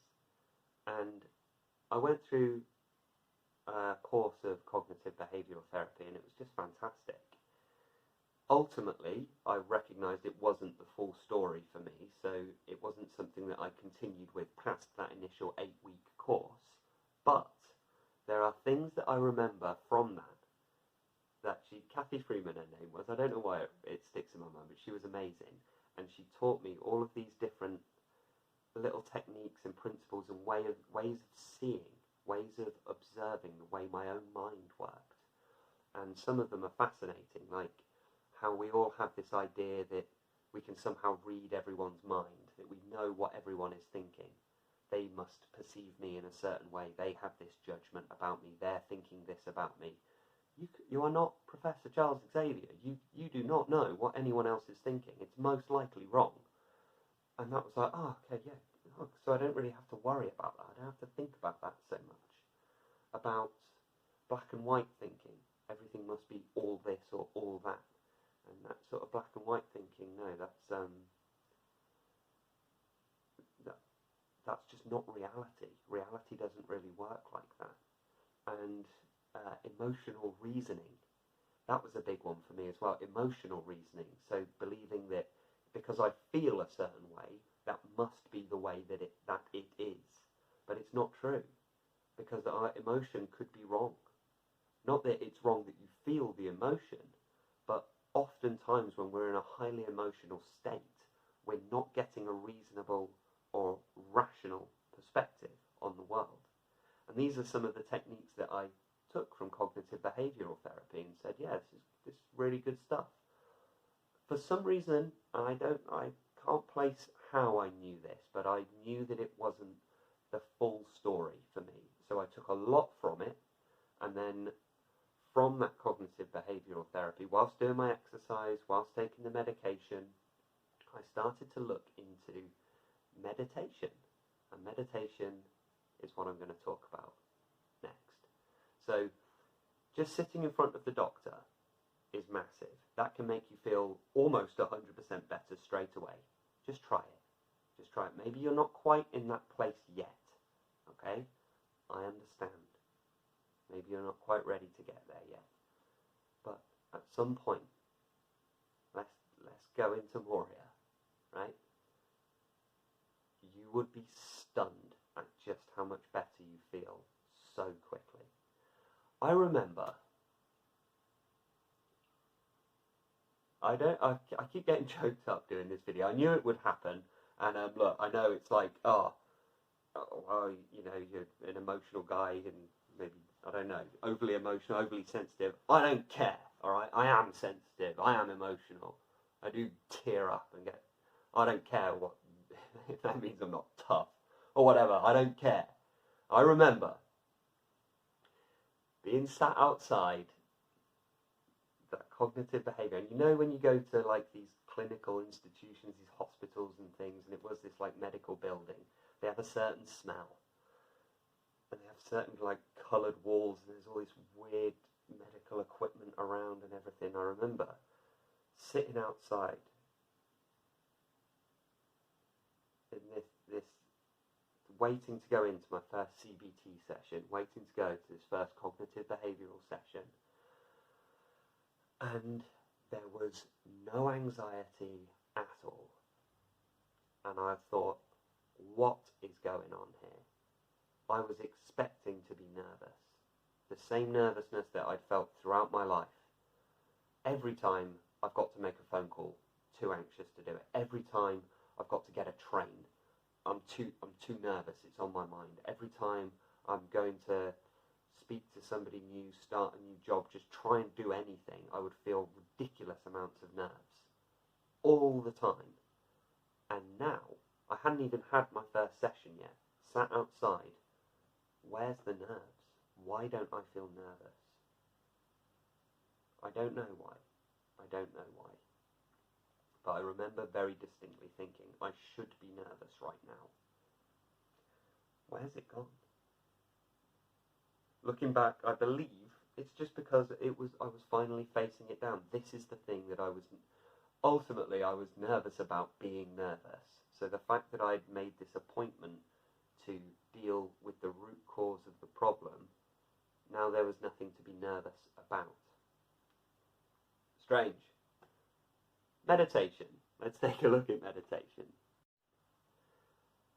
And I went through a course of cognitive behavioural therapy, and it was just fantastic. Ultimately, I recognised it wasn't the full story for me, so it wasn't something that I continued with past that initial 8-week course. But there are things that I remember from that Kathy Freeman, her name was, I don't know why it sticks in my mind, but she was amazing. And she taught me all of these different little techniques and principles and ways of seeing, ways of observing the way my own mind worked. And some of them are fascinating, like how we all have this idea that we can somehow read everyone's mind, that we know what everyone is thinking. They must perceive me in a certain way. They have this judgment about me. They're thinking this about me. You are not Professor Charles Xavier. You do not know what anyone else is thinking. It's most likely wrong. And that was like, oh, okay, yeah. Oh, so I don't really have to worry about that. I don't have to think about that so much. About black and white thinking. Everything must be all this or all that. And that sort of black and white thinking, no, that's just not reality. Reality doesn't really work like that. And emotional reasoning, that was a big one for me as well. Emotional reasoning, so believing that because I feel a certain way, that must be the way that it is. But it's not true, because our emotion could be wrong. Not that it's wrong that you feel the emotion, but oftentimes when we're in a highly emotional state, we're not getting a reasonable or rational perspective on the world. And these are some of the techniques that I took from cognitive behavioural therapy and said, yeah, this is really good stuff. For some reason, I can't place how I knew this, but I knew that it wasn't the full story for me. So I took a lot from it, and then from that cognitive behavioural therapy, whilst doing my exercise, whilst taking the medication, I started to look into meditation. And meditation is what I'm going to talk about next. So just sitting in front of the doctor is massive. That can make you feel almost 100% better straight away. Just try it. Just try it. Maybe you're not quite in that place yet. Okay? I understand. Maybe you're not quite ready to get there yet. But at some point, let's go into Moria, right? You would be stunned at just how much better you feel so quickly. I remember I keep getting choked up doing this video. I knew it would happen, and look, I know it's like, well, you know, you're an emotional guy and maybe, I don't know, overly emotional, overly sensitive. I don't care, alright? I am sensitive, I am emotional. I do tear up and I don't care what, if that means I'm not tough or whatever, I don't care. I remember being sat outside that cognitive behaviour, and you know when you go to like these clinical institutions, these hospitals and things, and it was this like medical building, they have a certain smell, and they have certain like coloured walls, and there's all this weird medical equipment around and everything. I remember sitting outside in this waiting to go into my first CBT session, waiting to go to this first cognitive behavioural session, and there was no anxiety at all. And I thought, what is going on here? I was expecting to be nervous. The same nervousness that I'd felt throughout my life. Every time I've got to make a phone call, too anxious to do it. Every time I've got to get a train, I'm too nervous, it's on my mind. Every time I'm going to speak to somebody new, start a new job, just try and do anything, I would feel ridiculous amounts of nerves. All the time. And now, I hadn't even had my first session yet, sat outside. Where's the nerves? Why don't I feel nervous? I don't know why. I don't know why. But I remember very distinctly thinking, I should be nervous right now. Where's it gone? Looking back, I believe it's just because I was finally facing it down. This is the thing that I was nervous about being nervous. So the fact that I'd made this appointment to deal with the root cause of the problem, now there was nothing to be nervous about. Strange. Meditation. Let's take a look at meditation.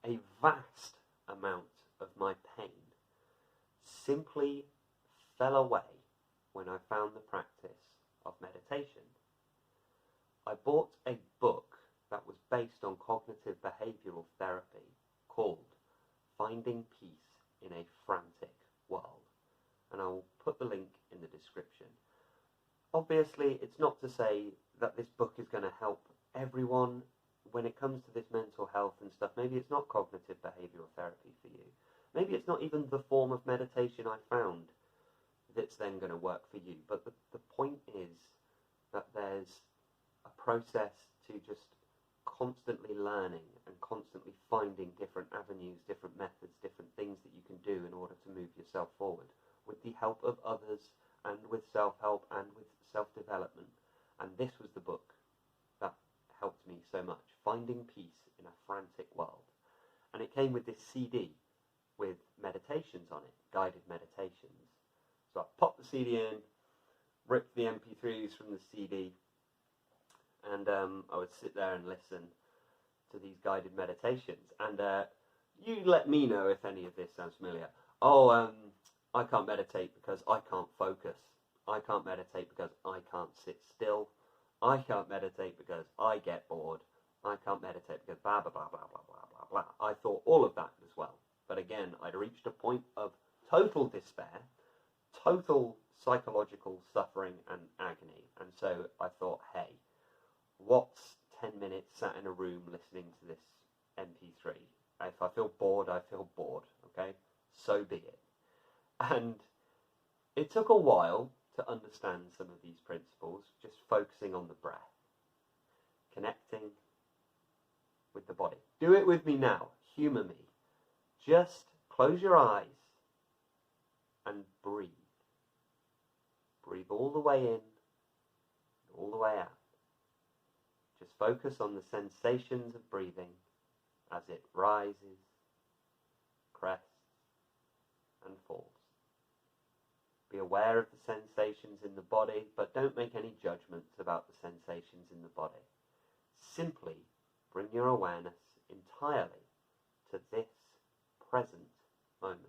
A vast amount of my pain simply fell away when I found the practice of meditation. I bought a book that was based on cognitive behavioural therapy called Finding Peace in a Frantic World, and I will put the link in the description. Obviously, it's not to say that this book is going to help everyone when it comes to this mental health and stuff. Maybe it's not cognitive behavioural therapy for you. Maybe it's not even the form of meditation I found that's then going to work for you. But the point is that there's a process to just constantly learning and constantly finding different avenues, different methods, different things that you can do in order to move yourself forward with the help of others and with self-help and with self-development. And this was the book that helped me so much, Finding Peace in a Frantic World. And it came with this CD with meditations on it, guided meditations. So I popped the CD in, ripped the MP3s from the CD, and I would sit there and listen to these guided meditations. And you let me know if any of this sounds familiar. I can't meditate because I can't focus. I can't meditate because I can't sit still. I can't meditate because I get bored. I can't meditate because blah, blah, blah, blah, blah, blah, blah, blah. I thought all of that as well. But again, I'd reached a point of total despair, total psychological suffering and agony. And so I thought, hey, what's 10 minutes sat in a room listening to this MP3? If I feel bored, I feel bored, okay? So be it. And it took a while to understand some of these principles, just focusing on the breath, connecting with the body. Do it with me now. Humour me. Just close your eyes and breathe. Breathe all the way in, all the way out. Just focus on the sensations of breathing as it rises, crests, and falls. Be aware of the sensations in the body, but don't make any judgments about the sensations in the body. Simply bring your awareness entirely to this present moment.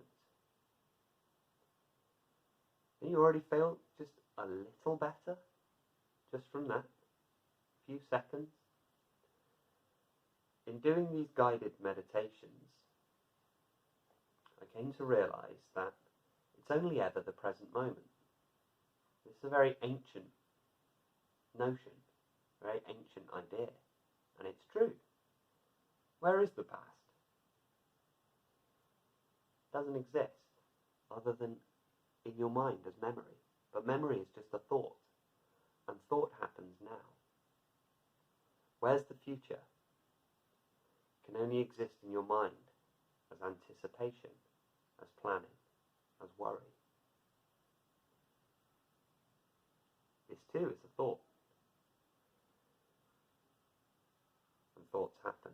And you already feel just a little better just from that. meditations, I came to realise that it's only ever the present moment. This is a very ancient notion, a very ancient idea, and it's true. Where is the past? It doesn't exist, other than in your mind as memory. But memory is just a thought, and thought happens now. Where's the future? It can only exist in your mind as anticipation, as planning, as worry. This too is a thought. And thoughts happen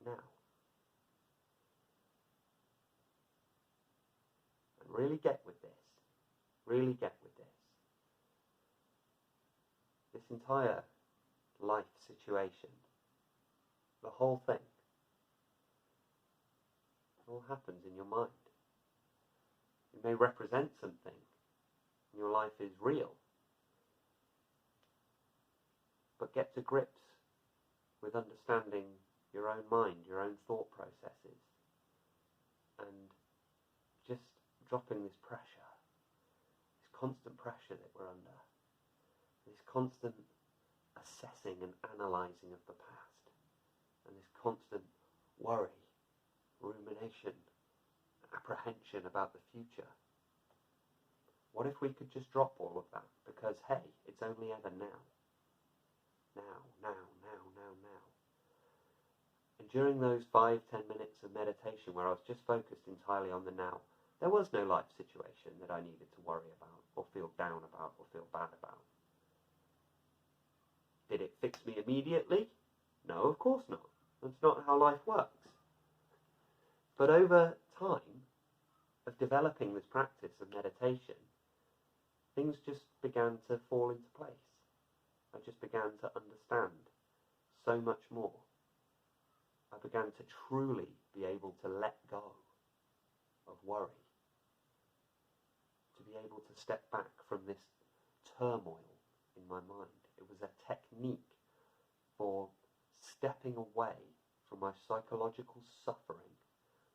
now. And really get with this. Really get with this. This entire life situation, the whole thing, it all happens in your mind. It may represent something, and your life is real. But get to grips with understanding your own mind, your own thought processes, and just dropping this pressure, this constant pressure that we're under, this constant assessing and analysing of the past, and this constant worry, rumination, apprehension about the future. What if we could just drop all of that? Because, hey, it's only ever now. Now. And during those 5-10 minutes of meditation where I was just focused entirely on the now, there was no life situation that I needed to worry about, or feel down about, or feel bad about. Did it fix me immediately? No, of course not. That's not how life works. But over time of developing this practice of meditation, things just began to fall into place. I just began to understand so much more. I began to truly be able to let go of worry, to be able to step back from this turmoil in my mind. It was a technique for stepping away from my psychological suffering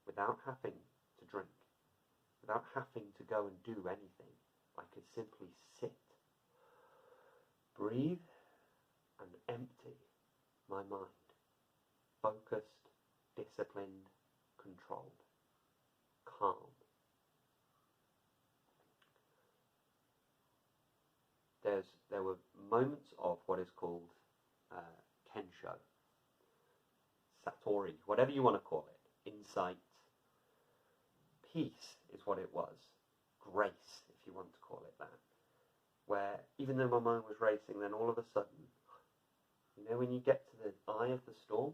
without having to drink, without having to go and do anything. I could simply sit, breathe, and empty my mind. Focused, disciplined, controlled, calm. There were moments of what is called kensho, satori, whatever you want to call it, insight, peace is what it was, grace, if you want to call it that, where even though my mind was racing, then all of a sudden, you know, when you get to the eye of the storm,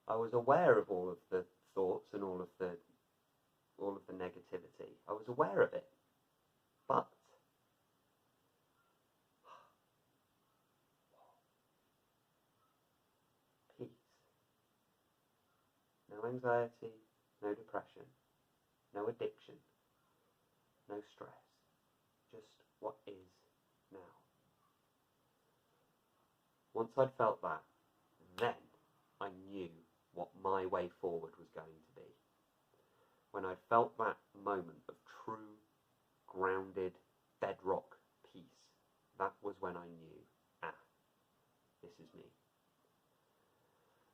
I was aware of all of the thoughts and all of the negativity. I was aware of it, but peace. No anxiety, no depression, no addiction, no stress. Just what is now. Once I'd felt that, then I knew what my way forward was going to be. When I felt that moment of true, grounded, bedrock peace, that was when I knew, this is me.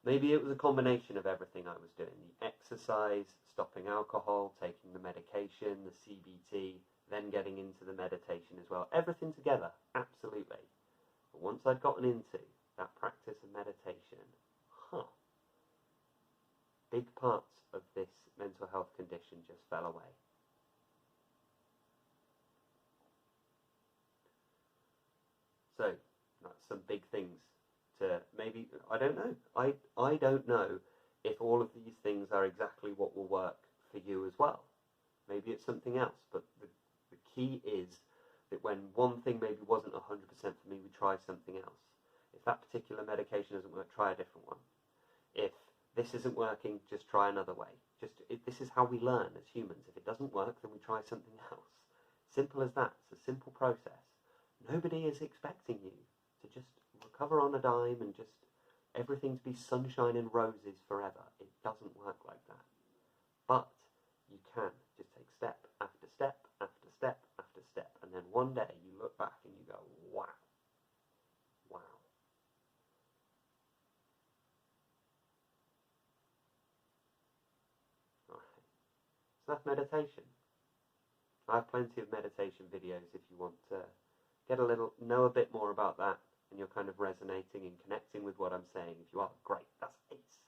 Maybe it was a combination of everything I was doing. The exercise, stopping alcohol, taking the medication, the CBT, then getting into the meditation as well. Everything together, absolutely. But once I'd gotten into that practice of meditation, big parts of this mental health condition just fell away. So, that's some big things to maybe, I don't know. I don't know if all of these things are exactly what will work for you as well. Maybe it's something else, but the key is that when one thing maybe wasn't 100% for me, we try something else. If that particular medication doesn't work, try a different one. If this isn't working, just try another way. This is how we learn as humans. If it doesn't work, then we try something else. Simple as that. It's a simple process. Nobody is expecting you to just recover on a dime and just everything to be sunshine and roses forever. It doesn't work like that. But you can just take step after step after step after step, and then one day you look back and you go, wow, wow. Right. So that's meditation. I have plenty of meditation videos if you want to know a bit more about that, and you're kind of resonating and connecting with what I'm saying. If you are, great, that's ace.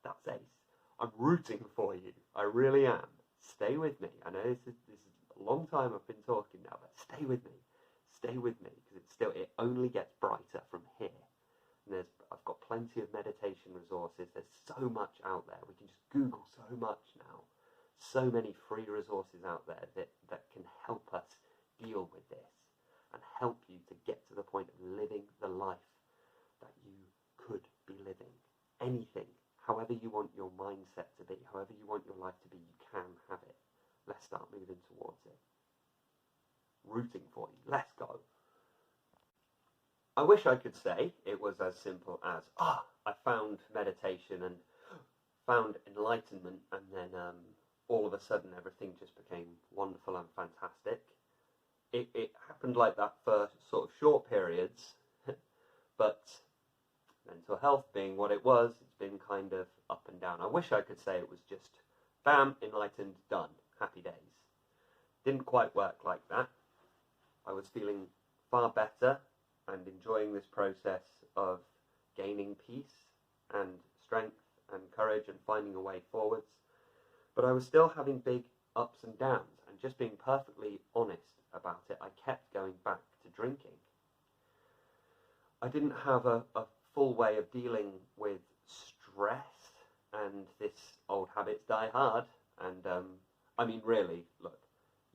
That's ace. I'm rooting for you. I really am. Stay with me. I know this is a long time I've been talking now, but stay with me. Stay with me, because it only gets brighter from here. And I've got plenty of meditation resources. There's so much out there. We can just Google so much now. So many free resources out there that can help us deal with this and help you to get to the point of living the life that you could be living. Anything, however you want your mindset to be, however you want your life to be, you can have it. Let's start moving towards it. Rooting for you. Let's go. I wish I could say it was as simple as, I found meditation and found enlightenment, and then all of a sudden everything just became wonderful and fantastic. It happened like that for sort of short periods, but mental health being what it was, it's been kind of up and down. I wish I could say it was just bam, enlightened, done, happy days. Didn't quite work like that. I was feeling far better and enjoying this process of gaining peace and strength and courage and finding a way forwards. But I was still having big ups and downs, and just being perfectly honest about it, I kept going back to drinking. I didn't have a full way of dealing with stress, and this old habits die hard. And I mean, really, look,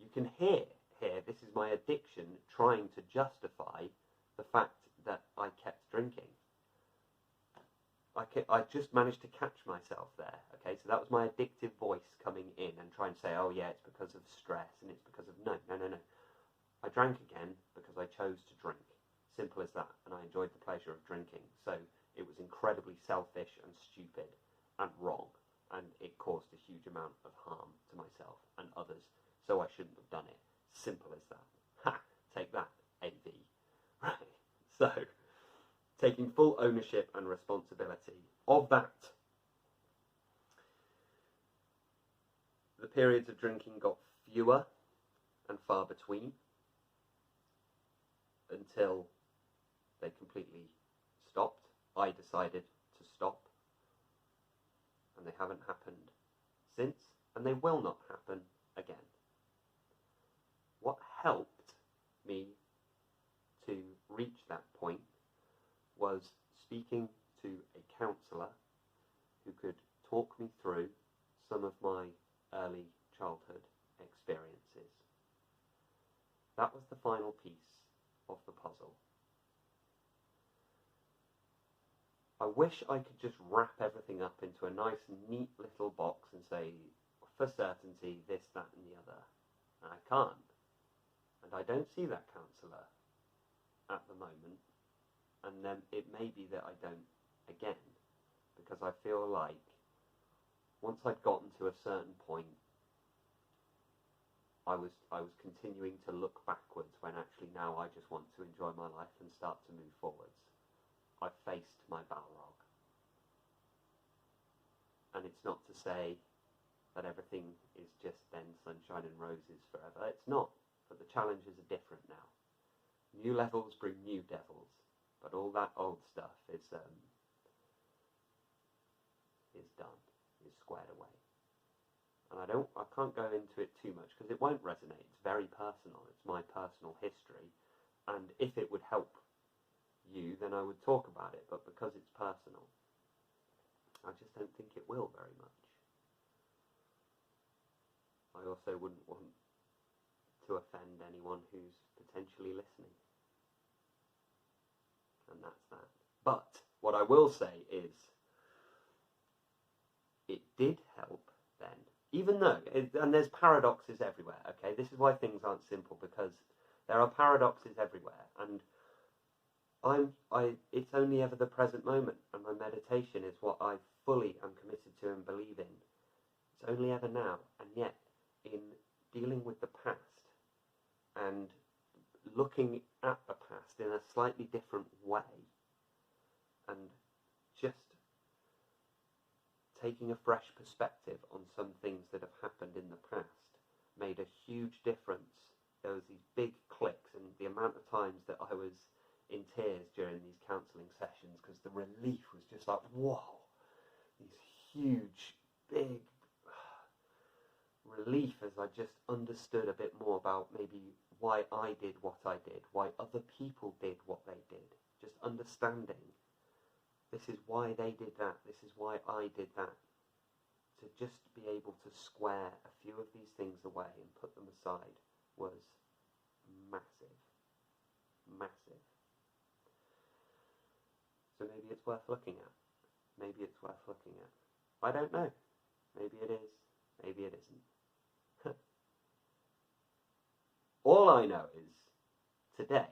you can hear here, this is my addiction trying to justify the fact that I kept drinking. I just managed to catch myself there, okay? So that was my addictive voice coming in and trying to say, oh yeah, it's because of stress, and it's because of, no. I drank again because I chose to drink. Simple as that. And I enjoyed the pleasure of drinking. So it was incredibly selfish and stupid and wrong, and it caused a huge amount of harm to myself and others, so I shouldn't have done it. Simple as that. Ha! Take that, AV. Right. So, taking full ownership and responsibility of that. The periods of drinking got fewer and far between until they completely stopped. I decided to stop, and they haven't happened since, and they will not happen again. What helped me to reach that point was speaking to a counsellor who could talk me through some of my early childhood experiences. That was the final piece of the puzzle. I wish I could just wrap everything up into a nice, neat little box and say, for certainty, this, that, and the other. And I can't. And I don't see that counsellor at the moment. And then it may be that I don't again, because I feel like once I'd gotten to a certain point, I was continuing to look backwards, when actually now I just want to enjoy my life and start to move forwards. I faced my Balrog. And it's not to say that everything is just then sunshine and roses forever. It's not, but the challenges are different now. New levels bring new devils, but all that old stuff is done, is squared away. And I can't go into it too much because it won't resonate. It's very personal. It's my personal history. And if it would help you, then I would talk about it. But because it's personal, I just don't think it will very much. I also wouldn't want to offend anyone who's potentially listening. And that's that. But what I will say is, it did help then. Even though, and there's paradoxes everywhere, okay? This is why things aren't simple, because there are paradoxes everywhere. And It's only ever the present moment, and my meditation is what I fully am committed to and believe in. It's only ever now, and yet in dealing with the past and looking at the past in a slightly different way and just taking a fresh perspective on some things that have happened in the past made a huge difference. There was these big clicks, and the amount of times that I was in tears during these counselling sessions because the relief was just like, whoa, these huge, big relief as I just understood a bit more about maybe why I did what I did, why other people did what they did, just understanding this is why they did that, this is why I did that. To just be able to square a few of these things away and put them aside was massive, massive. So maybe it's worth looking at. Maybe it's worth looking at. I don't know. Maybe it is. Maybe it isn't. All I know is today,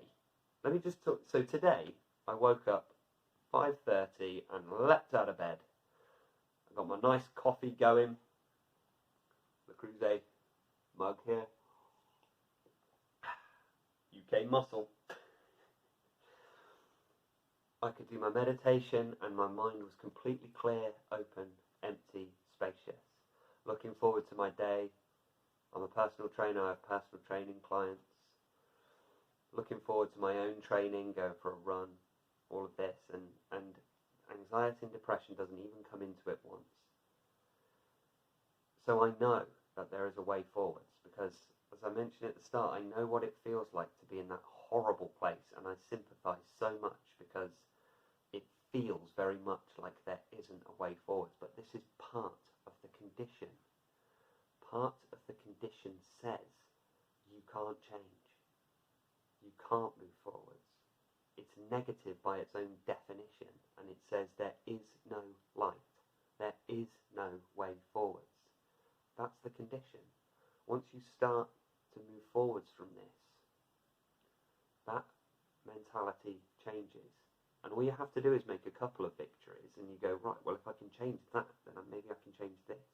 let me just talk. So today I woke up 5:30 and leapt out of bed. I got my nice coffee going. The Cruze mug here. UK muscle. I could do my meditation and my mind was completely clear, open, empty, spacious. Looking forward to my day. I'm a personal trainer, I have personal training clients. Looking forward to my own training, going for a run, all of this. And anxiety and depression doesn't even come into it once. So I know that there is a way forwards because, as I mentioned at the start, I know what it feels like to be in that horrible place, and I sympathise so much because it feels very much like there isn't a way forwards, but this is part of the condition. Part of the condition says you can't change. You can't move forwards. It's negative by its own definition, and it says there is no light. There is no way forwards. That's the condition. Once you start to move forwards from this, that mentality changes. And all you have to do is make a couple of victories, and you go, right, well, if I can change that, then maybe I can change this.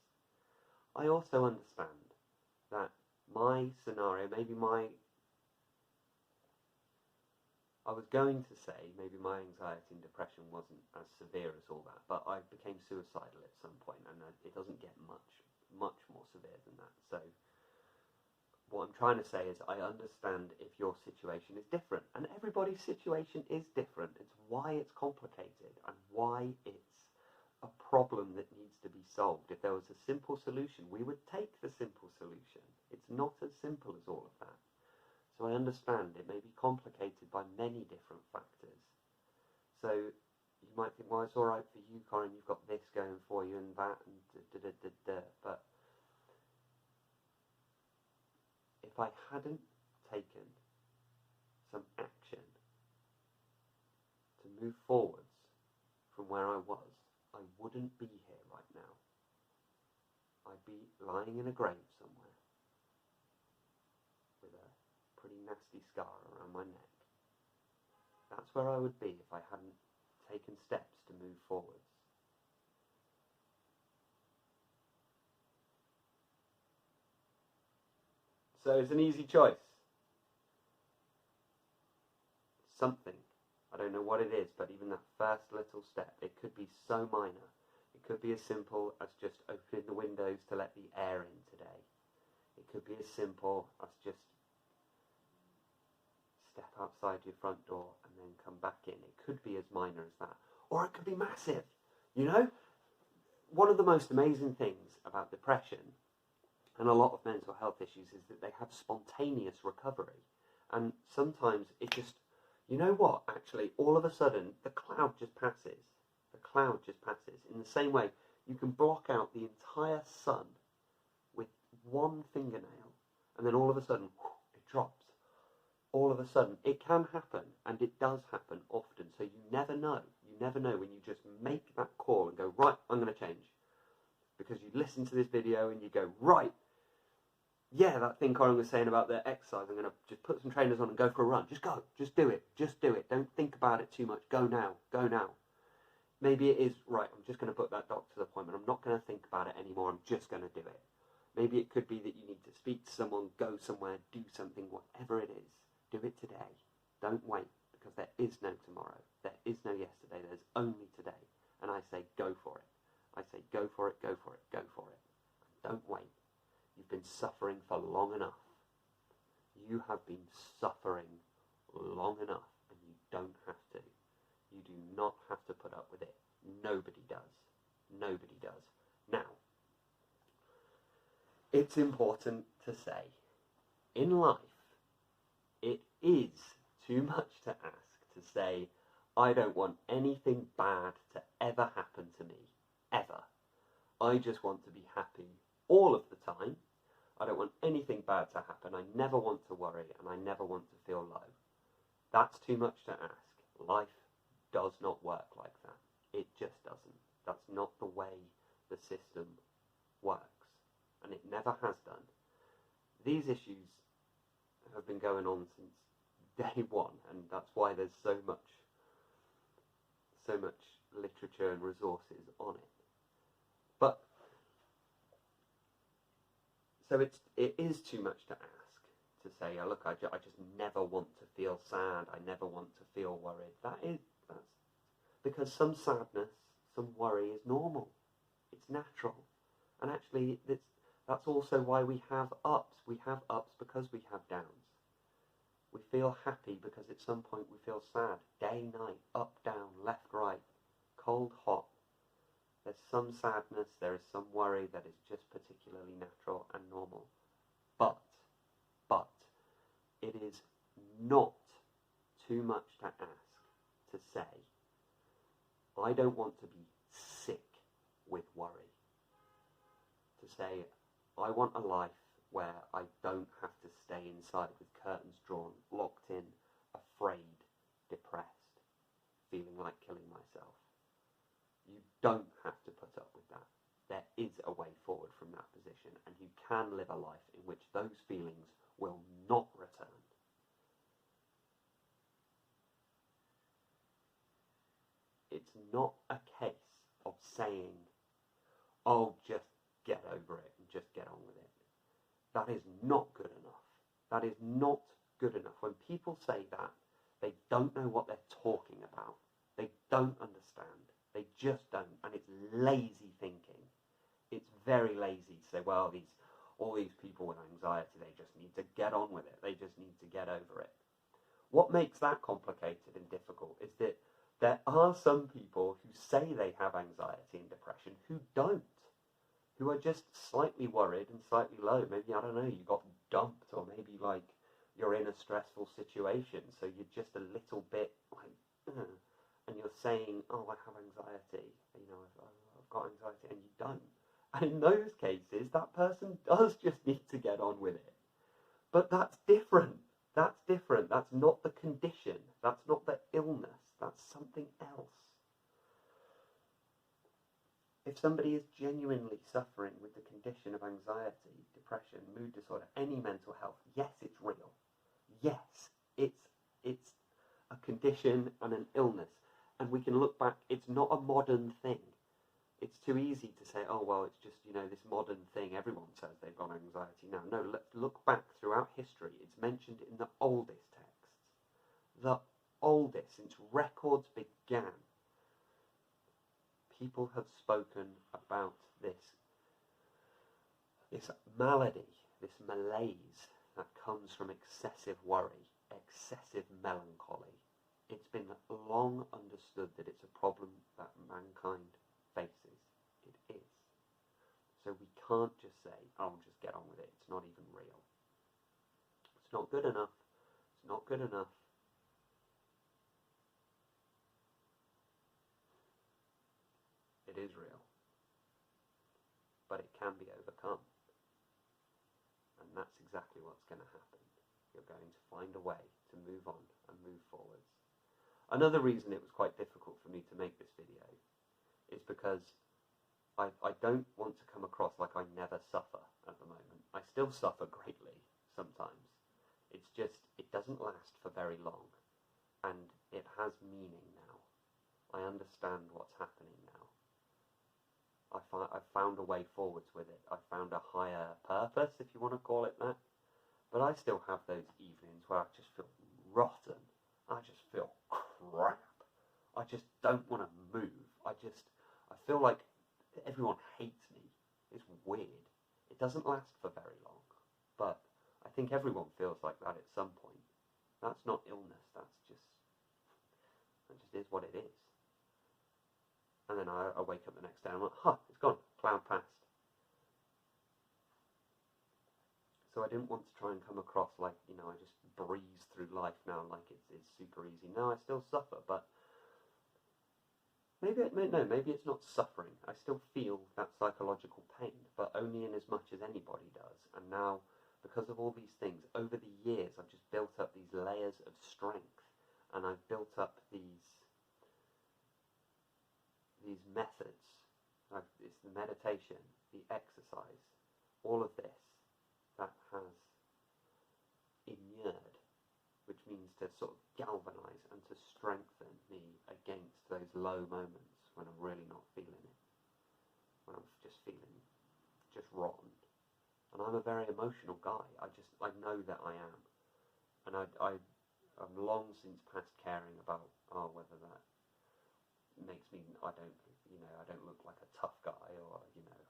I also understand that my scenario, I was going to say maybe my anxiety and depression wasn't as severe as all that, but I became suicidal at some point, and it doesn't get much more severe than that. So what I'm trying to say is I understand if your situation is different, and everybody's situation is different. It's why it's complicated and why it's a problem that needs to be solved. If there was a simple solution, we would take the simple solution. It's not as simple as all of that. So I understand it may be complicated by many different factors. So you might think, well, it's all right for you, Corin, you've got this going for you and that, and da-da-da-da-da. But if I hadn't taken some action to move forwards from where I was, I wouldn't be here right now. I'd be lying in a grave somewhere with a pretty nasty scar around my neck. That's where I would be if I hadn't taken steps to move forwards. So it's an easy choice. Something. I don't know what it is, but even that first little step, it could be so minor. It could be as simple as just opening the windows to let the air in today. It could be as simple as just step outside your front door and then come back in. It could be as minor as that. Or it could be massive. You know? One of the most amazing things about depression and a lot of mental health issues is that they have spontaneous recovery. And sometimes it just, you know what, actually, all of a sudden, the cloud just passes. The cloud just passes. In the same way, you can block out the entire sun with one fingernail, and then all of a sudden, it drops. All of a sudden, it can happen, and it does happen often, so you never know. You never know when you just make that call and go, right, I'm going to change. Because you listen to this video and you go, right, Yeah, that thing Corin was saying about the exercise. I'm going to just put some trainers on and go for a run. Just go. Just do it. Just do it. Don't think about it too much. Go now. Go now. Maybe it is, right, I'm just going to book that doctor's appointment. I'm not going to think about it anymore. I'm just going to do it. Maybe it could be that you need to speak to someone, go somewhere, do something, whatever it is. Do it today. Don't wait, because there is no tomorrow. There is no yesterday. There's only today. And I say, go for it. I say, go for it, go for it, go for it. Don't wait. You've been suffering for long enough. You have been suffering long enough, and you don't have to. You do not have to put up with it. Nobody does. Nobody does. Now, it's important to say, in life, it is too much to ask to say, I don't want anything bad to ever happen to me, ever. I just want to be happy all of the time. I don't want anything bad to happen. I never want to worry, and I never want to feel low. That's too much to ask. Life does not work like that. It just doesn't. That's not the way the system works, and it never has done. These issues have been going on since day one, and that's why there's so much literature and resources on it. But so it is too much to ask to say, oh, look, I just never want to feel sad. I never want to feel worried. That's because some sadness, some worry is normal. It's natural, and actually, that's also why we have ups. We have ups because we have downs. We feel happy because at some point we feel sad. Day, night, up, down, left, right, cold, hot. There's some sadness, there is some worry that is just particularly natural and normal. But, it is not too much to ask to say, I don't want to be sick with worry. To say, I want a life where I don't have to stay inside with curtains drawn, locked in, afraid, depressed, feeling like killing myself. You don't have to put up with that. There is a way forward from that position, and you can live a life in which those feelings will not return. It's not a case of saying, oh, just get over it and just get on with it. That is not good enough. That is not good enough. When people say that, they don't know what they're talking about. They don't understand. They just don't. And it's lazy thinking. It's very lazy to say, well, all these people with anxiety, they just need to get on with it. They just need to get over it. What makes that complicated and difficult is that there are some people who say they have anxiety and depression who don't, who are just slightly worried and slightly low. Maybe, I don't know, you got dumped, or maybe like you're in a stressful situation, so you're just a little bit like, and you're saying, oh, I have anxiety, I've got anxiety, and you don't. And in those cases, that person does just need to get on with it. But that's different. That's different. That's not the condition. That's not the illness. That's something else. If somebody is genuinely suffering with the condition of anxiety, depression, mood disorder, any mental health, yes, it's real. Yes, it's a condition and an illness. And we can look back, it's not a modern thing. It's too easy to say, oh, well, it's just, this modern thing. Everyone says they've got anxiety now. No, let's look back throughout history. It's mentioned in the oldest texts. The oldest, since records began. People have spoken about this malady, this malaise that comes from excessive worry, excessive melancholy. It's been long understood that it's a problem that mankind faces. It is. So we can't just say, oh, just get on with it. It's not even real. It's not good enough. It's not good enough. It is real. But it can be overcome. And that's exactly what's going to happen. You're going to find a way to move on and move forwards. Another reason it was quite difficult for me to make this video is because I don't want to come across like I never suffer at the moment. I still suffer greatly sometimes. It's just, it doesn't last for very long, and it has meaning now. I understand what's happening now. I've found a way forwards with it. I've found a higher purpose, if you want to call it that. But I still have those evenings where I just feel rotten. I just feel crap. I just don't want to move. I feel like everyone hates me. It's weird. It doesn't last for very long. But I think everyone feels like that at some point. That's not illness. That just is what it is. And then I wake up the next day and I'm like, it's gone. Cloud passed. So I didn't want to try and come across like, I just breeze through life now like it's super easy. No, I still suffer, but maybe it's not suffering. I still feel that psychological pain, but only in as much as anybody does. And now, because of all these things, over the years, I've just built up these layers of strength, and I've built up these methods. It's the meditation, the exercise, all of this that has inured, which means to sort of galvanise and to strengthen me against those low moments when I'm really not feeling it, when I'm just feeling just rotten. And I'm a very emotional guy. I know that I am, and I'm long since past caring about whether that makes me I don't look like a tough guy, or I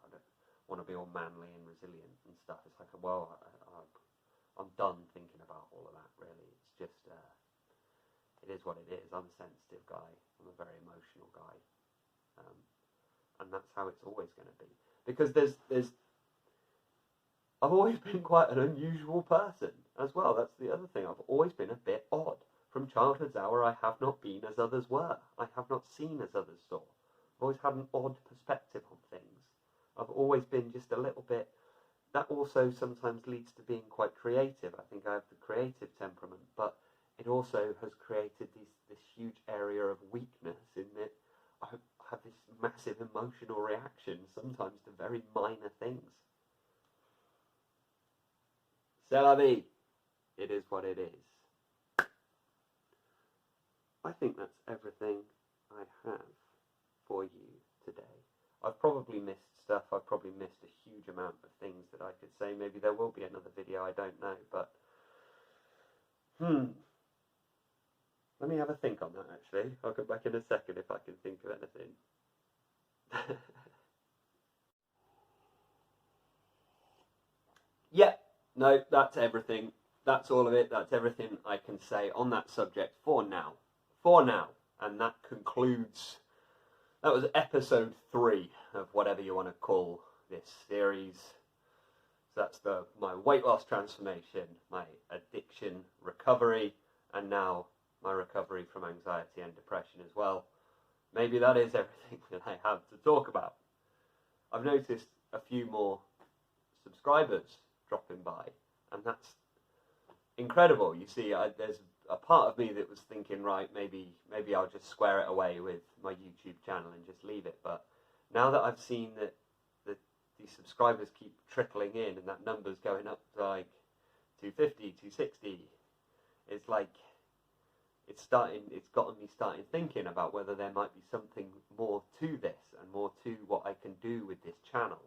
don't want to be all manly and resilient and stuff. It's like, I'm done thinking about all of that, really. It's just it is what it is. I'm a sensitive guy. I'm a very emotional guy, and that's how it's always going to be, because I've always been quite an unusual person as well. That's the other thing. I've always been a bit odd. From childhood's hour, I have not been as others were. I have not seen as others saw. I've always had an odd perspective on things. I've always been just a little bit... That also sometimes leads to being quite creative. I think I have the creative temperament, but it also has created this huge area of weakness in that I have this massive emotional reaction sometimes to very minor things. C'est la vie. It is what it is. I think that's everything I have for you today. I've probably missed stuff. I've probably missed a huge amount of things that I could say. Maybe there will be another video, I don't know, but let me have a think on that, actually. I'll come back in a second if I can think of anything. Yeah, no, that's everything. That's all of it. That's everything I can say on that subject for now. And that concludes... That was episode 3 of whatever you want to call this series. So that's my weight loss transformation, my addiction recovery, and now my recovery from anxiety and depression as well. Maybe that is everything that I have to talk about. I've noticed a few more subscribers dropping by, and that's incredible. You see, there's a part of me that was thinking, right, maybe I'll just square it away with my YouTube channel and just leave it. But now that I've seen that these subscribers keep trickling in and that number's going up to like 250, 260, it's like it's gotten me starting thinking about whether there might be something more to this and more to what I can do with this channel.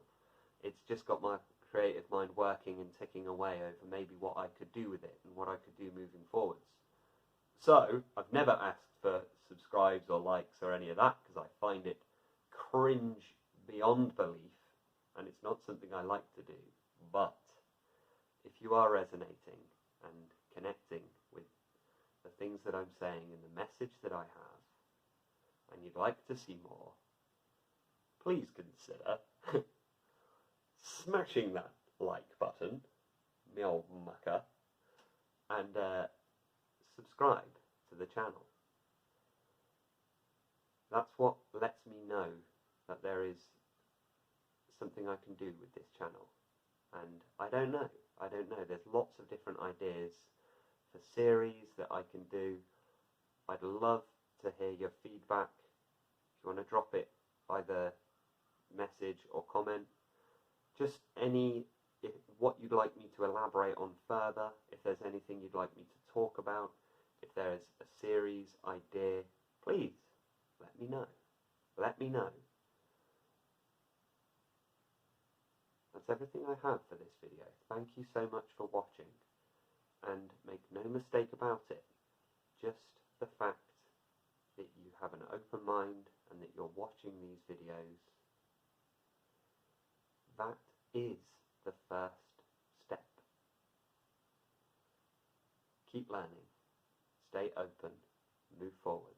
It's just got my creative mind working and ticking away over maybe what I could do with it and what I could do moving forwards. So, I've never asked for subscribes or likes or any of that because I find it cringe beyond belief, and it's not something I like to do. But if you are resonating and connecting with the things that I'm saying and the message that I have, and you'd like to see more, please consider smashing that like button, me old mucker, and subscribe to the channel. That's what lets me know that there is something I can do with this channel. And I don't know. There's lots of different ideas for series that I can do. I'd love to hear your feedback. If you want to drop it either message or comment. Just what you'd like me to elaborate on further, if there's anything you'd like me to talk about, if there is a series idea, please let me know. Let me know. That's everything I have for this video. Thank you so much for watching, and make no mistake about it, just the fact that you have an open mind and that you're watching these videos, that is the first step. Keep learning, stay open, move forward.